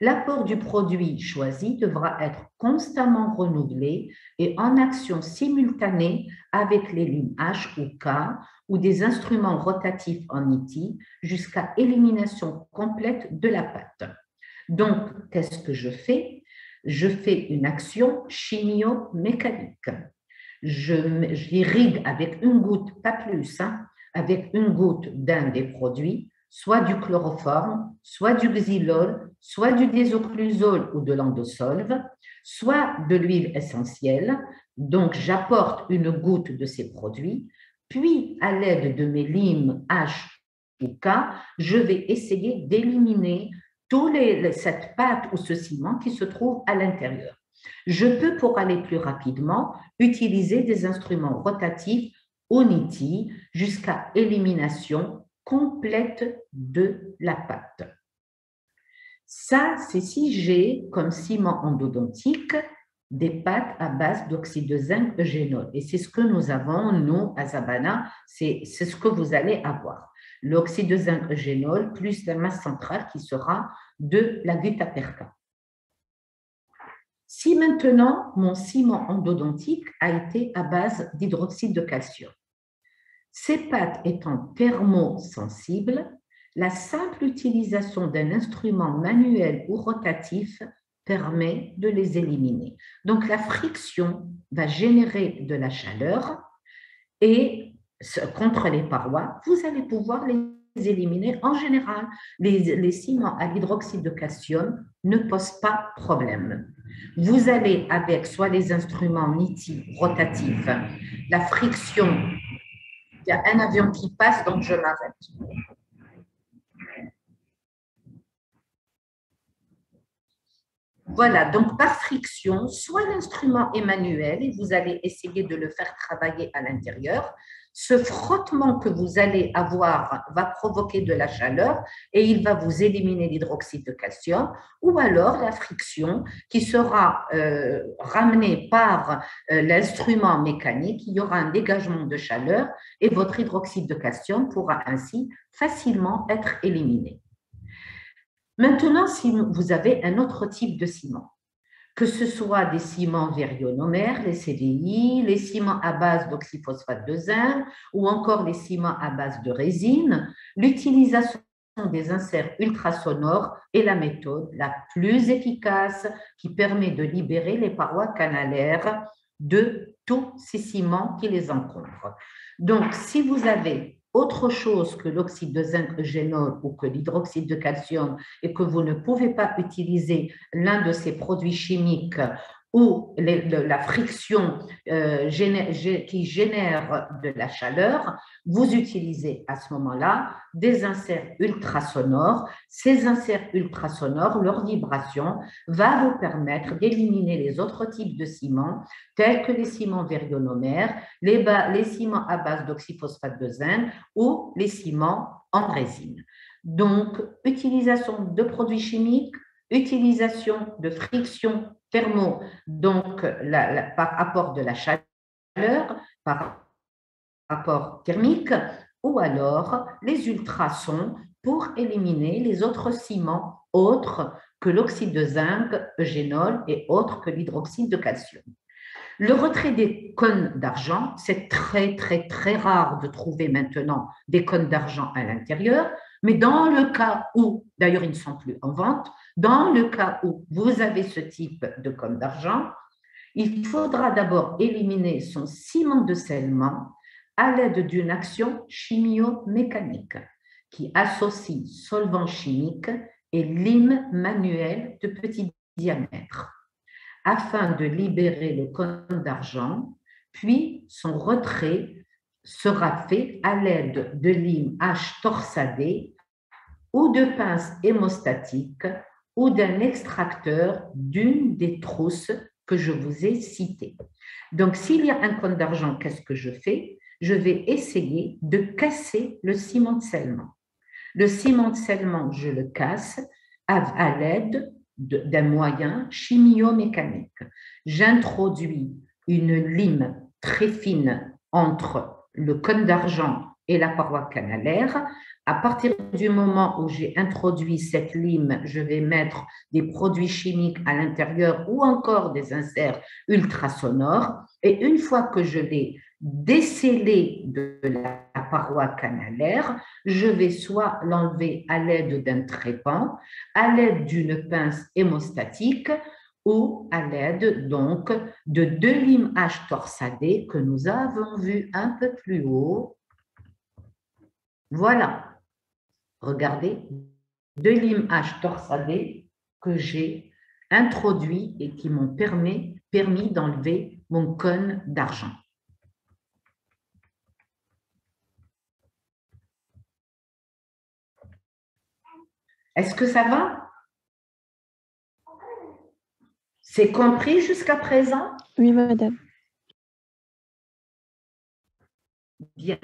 L'apport du produit choisi devra être constamment renouvelé et en action simultanée avec les limes H ou K ou des instruments rotatifs en ITI jusqu'à élimination complète de la pâte. Donc, qu'est-ce que je fais? Je fais une action chimio-mécanique. J'irrigue avec une goutte, pas plus, avec une goutte d'un des produits, soit du chloroforme, soit du xylol, soit du désoclusol ou de l'endosolve, soit de l'huile essentielle. Donc, j'apporte une goutte de ces produits, puis à l'aide de mes limes H ou K, je vais essayer d'éliminer cette pâte ou ce ciment qui se trouve à l'intérieur. Je peux, pour aller plus rapidement, utiliser des instruments rotatifs ONITI jusqu'à élimination complète de la pâte. Ça, c'est si j'ai comme ciment endodontique des pâtes à base d'oxyde de zinc eugénol. Et c'est ce que nous avons, nous, à Zabana, c'est ce que vous allez avoir. L'oxyde de zinc eugénol plus la masse centrale qui sera de la gutta-perca. Si maintenant, mon ciment endodontique a été à base d'hydroxyde de calcium, ces pâtes étant thermosensibles, la simple utilisation d'un instrument manuel ou rotatif permet de les éliminer. Donc, la friction va générer de la chaleur et contre les parois, vous allez pouvoir les éliminer. En général, les ciments à l'hydroxyde de calcium ne posent pas problème. Vous allez avec soit les instruments NITI rotatifs, la friction Il y a un avion qui passe, donc je m'arrête. Voilà, donc par friction, soit l'instrument est manuel et vous allez essayer de le faire travailler à l'intérieur. Ce frottement que vous allez avoir va provoquer de la chaleur et il va vous éliminer l'hydroxyde de calcium, ou alors la friction qui sera ramenée par l'instrument mécanique, il y aura un dégagement de chaleur et votre hydroxyde de calcium pourra ainsi facilement être éliminé. Maintenant, si vous avez un autre type de ciment, que ce soit des ciments vérionomères, les CVI, les ciments à base d'oxyphosphate de zinc ou encore les ciments à base de résine, l'utilisation des inserts ultrasonores est la méthode la plus efficace qui permet de libérer les parois canalaires de tous ces ciments qui les encombrent. Donc, si vous avez autre chose que l'oxyde de zinc eugénol ou que l'hydroxyde de calcium et que vous ne pouvez pas utiliser l'un de ces produits chimiques ou la friction qui génère de la chaleur, vous utilisez à ce moment-là des inserts ultrasonores. Ces inserts ultrasonores, leur vibration va vous permettre d'éliminer les autres types de ciments, tels que les ciments vérionomères, les ciments à base d'oxyphosphate de zinc ou les ciments en résine. Donc, utilisation de produits chimiques, utilisation de friction thermo, donc par apport de la chaleur, par apport thermique, ou alors les ultrasons pour éliminer les autres ciments autres que l'oxyde de zinc, eugénol et autres que l'hydroxyde de calcium. Le retrait des cônes d'argent, c'est très, très, très rare de trouver maintenant des cônes d'argent à l'intérieur, mais dans le cas où, d'ailleurs ils ne sont plus en vente, dans le cas où vous avez ce type de cône d'argent, il faudra d'abord éliminer son ciment de scellement à l'aide d'une action chimio-mécanique qui associe solvant chimique et lime manuelle de petit diamètre afin de libérer le cône d'argent, puis son retrait sera fait à l'aide de lime H torsadé ou de pince hémostatique ou d'un extracteur d'une des trousses que je vous ai citées. Donc, s'il y a un cône d'argent, qu'est-ce que je fais? Je vais essayer de casser le ciment de scellement. Le ciment de scellement, je le casse à l'aide d'un moyen chimio-mécanique. J'introduis une lime très fine entre le cône d'argent et la paroi canalaire. À partir du moment où j'ai introduit cette lime, je vais mettre des produits chimiques à l'intérieur ou encore des inserts ultrasonores. Et une fois que je l'ai décellé de la paroi canalaire, je vais soit l'enlever à l'aide d'un trépan, à l'aide d'une pince hémostatique ou à l'aide donc de deux limes H torsadées que nous avons vues un peu plus haut. Voilà, regardez, deux limes H torsadées que j'ai introduit et qui m'ont permis d'enlever mon cône d'argent. Est-ce que ça va? C'est compris jusqu'à présent? Oui, madame. Bien.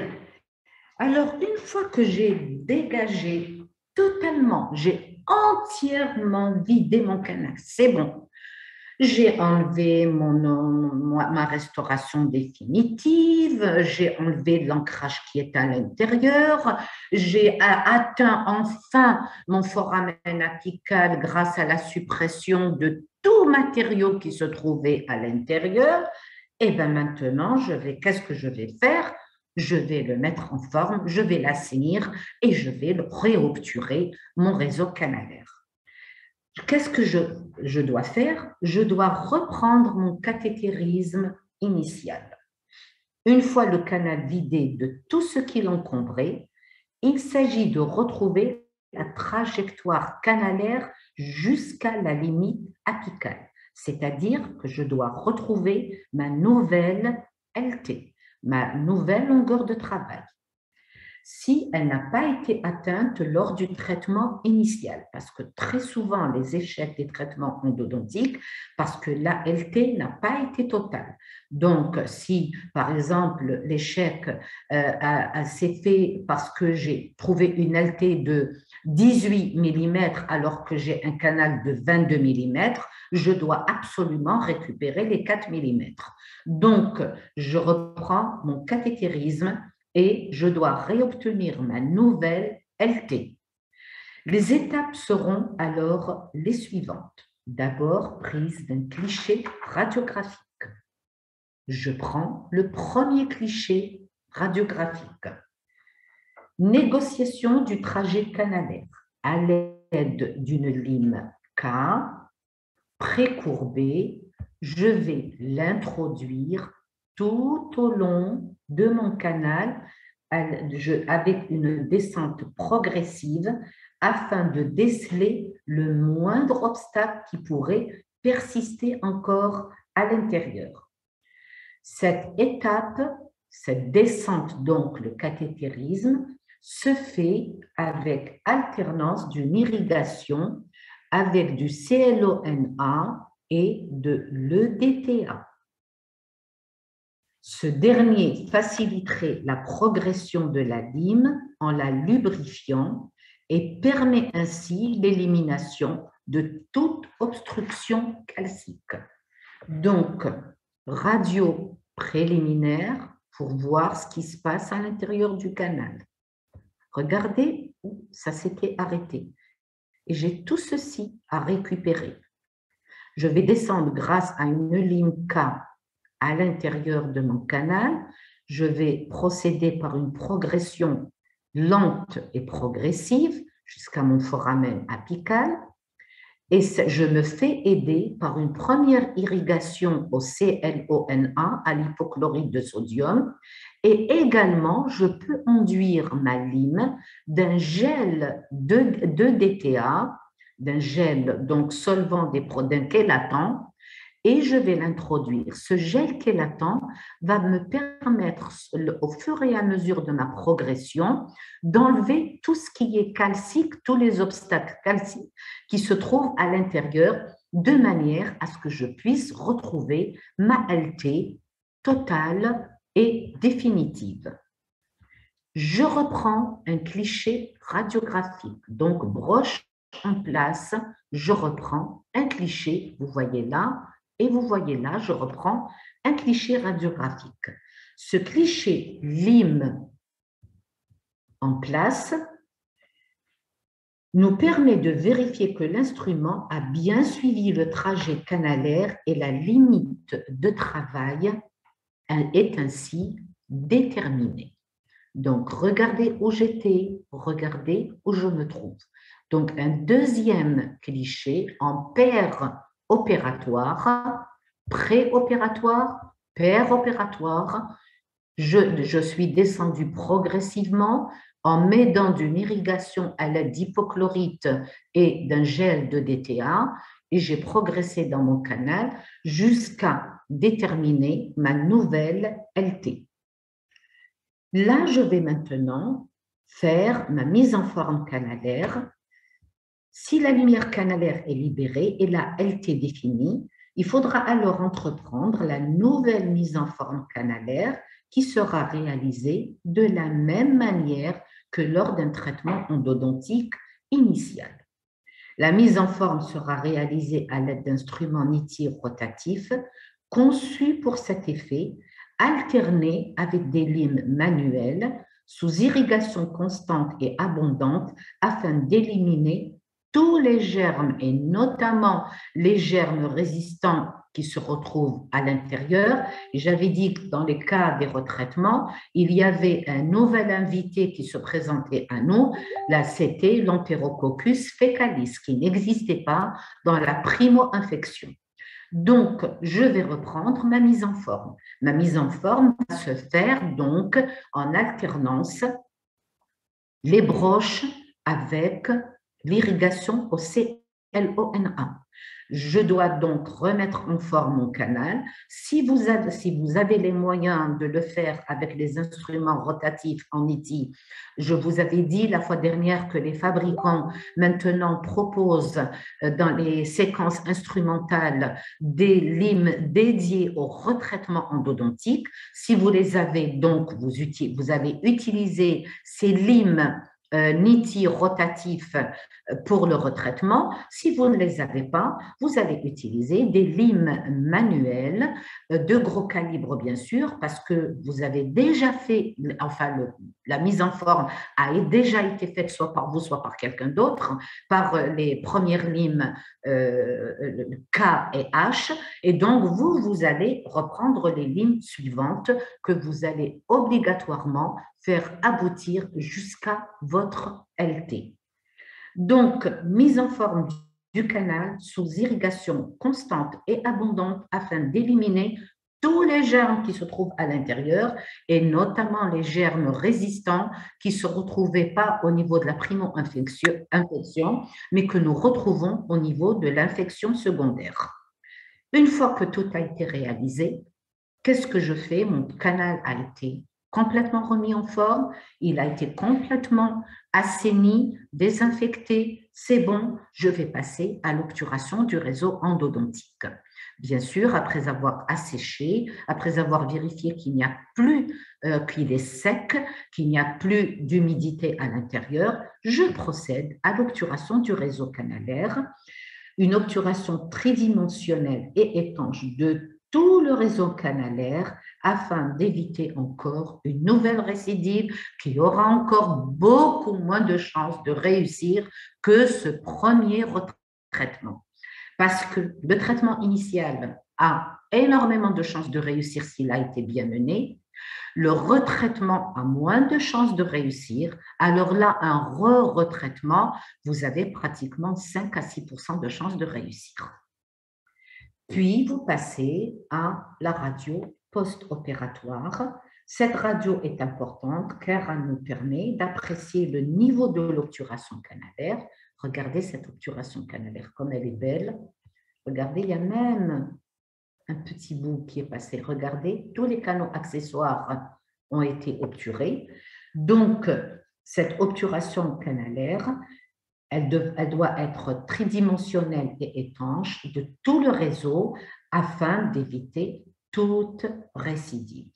Alors, une fois que j'ai dégagé totalement, j'ai entièrement vidé mon canal, c'est bon. J'ai enlevé ma restauration définitive, j'ai enlevé l'ancrage qui est à l'intérieur, j'ai atteint enfin mon foramen apical grâce à la suppression de tout matériau qui se trouvait à l'intérieur. Et bien maintenant, qu'est-ce que je vais faire? Je vais le mettre en forme, je vais l'assainir et je vais le réobturer mon réseau canalaire. Qu'est-ce que je dois faire? Je dois reprendre mon cathétérisme initial. Une fois le canal vidé de tout ce qui l'encombrait, il s'agit de retrouver la trajectoire canalaire jusqu'à la limite apicale, c'est-à-dire que je dois retrouver ma nouvelle LT. ma nouvelle longueur de travail. Si elle n'a pas été atteinte lors du traitement initial, parce que très souvent les échecs des traitements endodontiques, parce que la LT n'a pas été totale. Donc, si par exemple l'échec s'est fait parce que j'ai trouvé une LT de 18 mm alors que j'ai un canal de 22 mm, je dois absolument récupérer les 4 mm. Donc, je reprends mon cathétérisme et je dois réobtenir ma nouvelle LT. Les étapes seront alors les suivantes. D'abord, prise d'un cliché radiographique. Je prends le premier cliché radiographique. Négociation du trajet canalaire à l'aide d'une lime K précourbée. Je vais l'introduire tout au long de mon canal avec une descente progressive afin de déceler le moindre obstacle qui pourrait persister encore à l'intérieur. Cette étape, cette descente, donc le cathétérisme, se fait avec alternance d'une irrigation avec du CLONA et de l'EDTA. Ce dernier faciliterait la progression de la lime en la lubrifiant et permet ainsi l'élimination de toute obstruction calcique. Donc, radio préliminaire pour voir ce qui se passe à l'intérieur du canal. Regardez où ça s'était arrêté. Et j'ai tout ceci à récupérer. Je vais descendre grâce à une lime K à l'intérieur de mon canal. Je vais procéder par une progression lente et progressive jusqu'à mon foramen apical. Et je me fais aider par une première irrigation au CLONA, à l'hypochlorite de sodium. Et également, je peux enduire ma lime d'un gel de DTA, d'un gel donc solvant d'un chélatant, et je vais l'introduire. Ce gel chélatant va me permettre, au fur et à mesure de ma progression, d'enlever tout ce qui est calcique, tous les obstacles calciques qui se trouvent à l'intérieur, de manière à ce que je puisse retrouver ma LT totale et définitive. Je reprends un cliché radiographique, donc broche en place, je reprends un cliché, vous voyez là, et vous voyez là, je reprends un cliché radiographique. Ce cliché lime en place nous permet de vérifier que l'instrument a bien suivi le trajet canalaire et la limite de travail est ainsi déterminée. Donc, regardez où j'étais, regardez où je me trouve. Donc, un deuxième cliché en paire opératoire, préopératoire, paire opératoire. Je suis descendue progressivement en m'aidant d'une irrigation à l'aide d'hypochlorite et d'un gel de DTA et j'ai progressé dans mon canal jusqu'à déterminer ma nouvelle LT. Là, je vais maintenant faire ma mise en forme canalaire. Si la lumière canalaire est libérée et la LT définie, il faudra alors entreprendre la nouvelle mise en forme canalaire qui sera réalisée de la même manière que lors d'un traitement endodontique initial. La mise en forme sera réalisée à l'aide d'instruments nitiers rotatifs conçus pour cet effet, alternés avec des limes manuelles sous irrigation constante et abondante afin d'éliminer tous les germes et notamment les germes résistants qui se retrouvent à l'intérieur. J'avais dit que dans les cas des retraitements, il y avait un nouvel invité qui se présentait à nous. Là, c'était l'Enterococcus fecalis qui n'existait pas dans la primo-infection. Donc, je vais reprendre ma mise en forme. Ma mise en forme va se faire donc en alternance les broches avec l'irrigation au CLONA. Je dois donc remettre en forme mon canal. Si vous avez les moyens de le faire avec les instruments rotatifs en ITI, je vous avais dit la fois dernière que les fabricants maintenant proposent dans les séquences instrumentales des limes dédiées au retraitement endodontique. Si vous les avez donc, vous avez utilisé ces limes NITI rotatifs pour le retraitement. Si vous ne les avez pas, vous allez utiliser des limes manuelles de gros calibre, bien sûr, parce que vous avez déjà fait, enfin, la mise en forme a déjà été faite soit par vous, soit par quelqu'un d'autre, par les premières limes K et H. Et donc, vous allez reprendre les limes suivantes que vous allez obligatoirement faire aboutir jusqu'à votre LT. Donc, mise en forme du canal sous irrigation constante et abondante afin d'éliminer tous les germes qui se trouvent à l'intérieur et notamment les germes résistants qui ne se retrouvaient pas au niveau de la primo-infection, mais que nous retrouvons au niveau de l'infection secondaire. Une fois que tout a été réalisé, qu'est-ce que je fais? Mon canal a été complètement remis en forme, il a été complètement assaini, désinfecté, c'est bon, je vais passer à l'obturation du réseau endodontique. Bien sûr, après avoir asséché, après avoir vérifié qu'il n'y a plus, qu'il est sec, qu'il n'y a plus d'humidité à l'intérieur, je procède à l'obturation du réseau canalaire, une obturation tridimensionnelle et étanche de tout le réseau canalaire afin d'éviter encore une nouvelle récidive qui aura encore beaucoup moins de chances de réussir que ce premier retraitement. Parce que le traitement initial a énormément de chances de réussir s'il a été bien mené. Le retraitement a moins de chances de réussir. Alors là, un retraitement, vous avez pratiquement 5 à 6% de chances de réussir. Puis, vous passez à la radio post-opératoire. Cette radio est importante car elle nous permet d'apprécier le niveau de l'obturation canalaire. Regardez cette obturation canalaire, comme elle est belle. Regardez, il y a même un petit bout qui est passé. Regardez, tous les canaux accessoires ont été obturés. Donc, cette obturation canalaire, elle doit être tridimensionnelle et étanche de tout le réseau afin d'éviter toute récidive.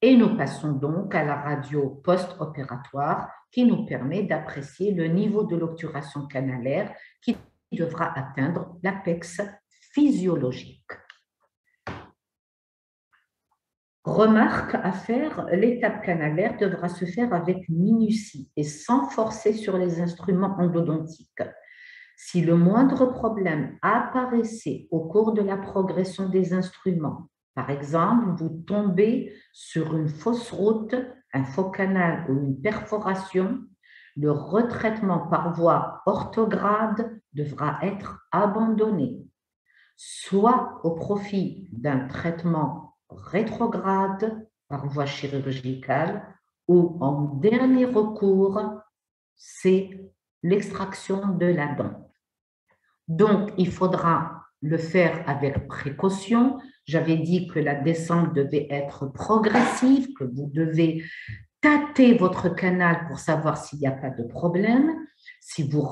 Et nous passons donc à la radio post-opératoire qui nous permet d'apprécier le niveau de l'obturation canalaire qui devra atteindre l'apex physiologique. Remarque à faire, l'étape canalaire devra se faire avec minutie et sans forcer sur les instruments endodontiques. Si le moindre problème apparaissait au cours de la progression des instruments, par exemple, vous tombez sur une fausse route, un faux canal ou une perforation, le retraitement par voie orthograde devra être abandonné, soit au profit d'un traitement rétrograde par voie chirurgicale ou en dernier recours, c'est l'extraction de la dent. Donc, il faudra le faire avec précaution. J'avais dit que la descente devait être progressive, que vous devez tâter votre canal pour savoir s'il n'y a pas de problème. Si vous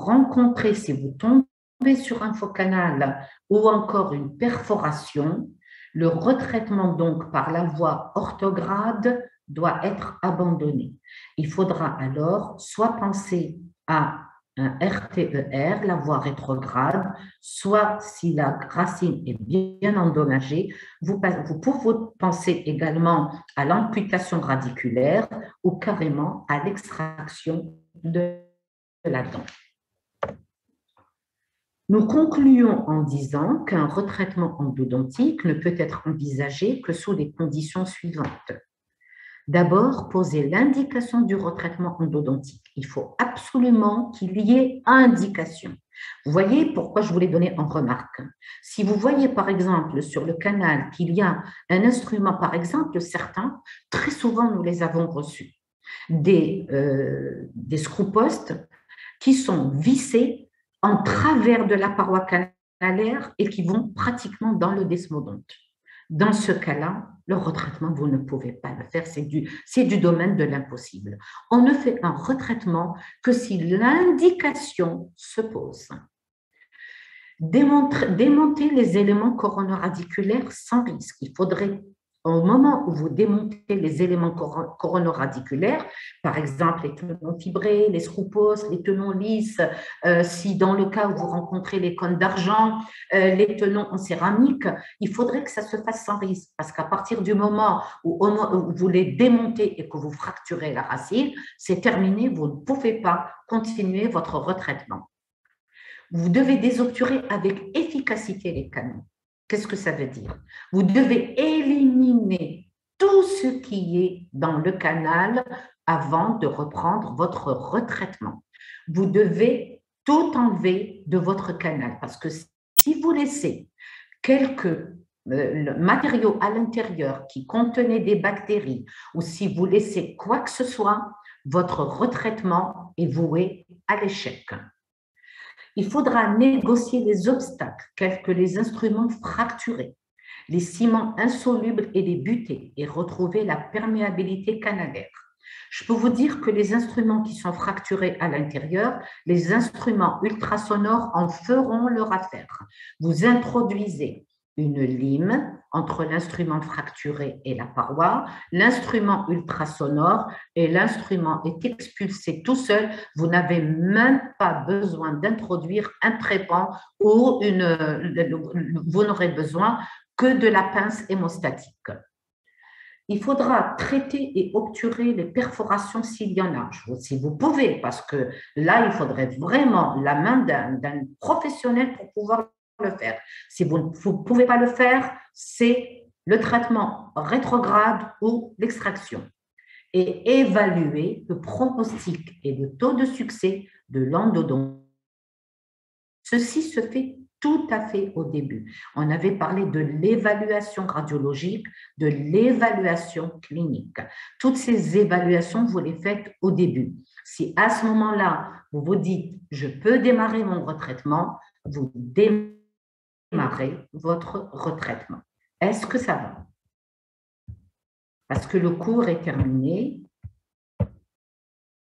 tombez sur un faux canal ou encore une perforation, le retraitement donc par la voie orthograde doit être abandonné. Il faudra alors soit penser à un RTER, la voie rétrograde, soit si la racine est bien endommagée, vous pouvez penser également à l'amputation radiculaire ou carrément à l'extraction de la dent. Nous concluons en disant qu'un retraitement endodontique ne peut être envisagé que sous les conditions suivantes. D'abord, poser l'indication du retraitement endodontique. Il faut absolument qu'il y ait indication. Vous voyez pourquoi je vous l'ai donné en remarque. Si vous voyez par exemple sur le canal qu'il y a un instrument, par exemple certains, très souvent nous les avons reçus, des screw-posts qui sont vissés en travers de la paroi canalaires et qui vont pratiquement dans le desmodonte. Dans ce cas-là, le retraitement, vous ne pouvez pas le faire, c'est du domaine de l'impossible. On ne fait un retraitement que si l'indication se pose. Démonter les éléments coronoradiculaires sans risque. Il faudrait, au moment où vous démontez les éléments coronoradiculaires, par exemple les tenons fibrés, les scroupos, les tenons lisses, si dans le cas où vous rencontrez les cônes d'argent, les tenons en céramique, il faudrait que ça se fasse sans risque, parce qu'à partir du moment où vous les démontez et que vous fracturez la racine, c'est terminé, vous ne pouvez pas continuer votre retraitement. Vous devez désobturer avec efficacité les canaux. Qu'est-ce que ça veut dire? Vous devez éliminer tout ce qui est dans le canal avant de reprendre votre retraitement. Vous devez tout enlever de votre canal parce que si vous laissez quelques matériaux à l'intérieur qui contenaient des bactéries ou si vous laissez quoi que ce soit, votre retraitement est voué à l'échec. Il faudra négocier les obstacles, tels que les instruments fracturés, les ciments insolubles et les butées, et retrouver la perméabilité canalaire. Je peux vous dire que les instruments qui sont fracturés à l'intérieur, les instruments ultrasonores en feront leur affaire. Vous introduisez une lime entre l'instrument fracturé et la paroi, l'instrument ultrasonore et l'instrument est expulsé tout seul. Vous n'avez même pas besoin d'introduire un trépan ou vous n'aurez besoin que de la pince hémostatique. Il faudra traiter et obturer les perforations s'il y en a, si vous pouvez, parce que là, il faudrait vraiment la main d'un professionnel pour pouvoir le faire. Si vous ne pouvez pas le faire, c'est le traitement rétrograde ou l'extraction et évaluer le pronostic et le taux de succès de l'endodontie. Ceci se fait tout à fait au début. On avait parlé de l'évaluation radiologique, de l'évaluation clinique. Toutes ces évaluations, vous les faites au début. Si à ce moment-là, vous vous dites « je peux démarrer mon retraitement », vous démarrez votre retraitement. Est-ce que ça va? Parce que le cours est terminé.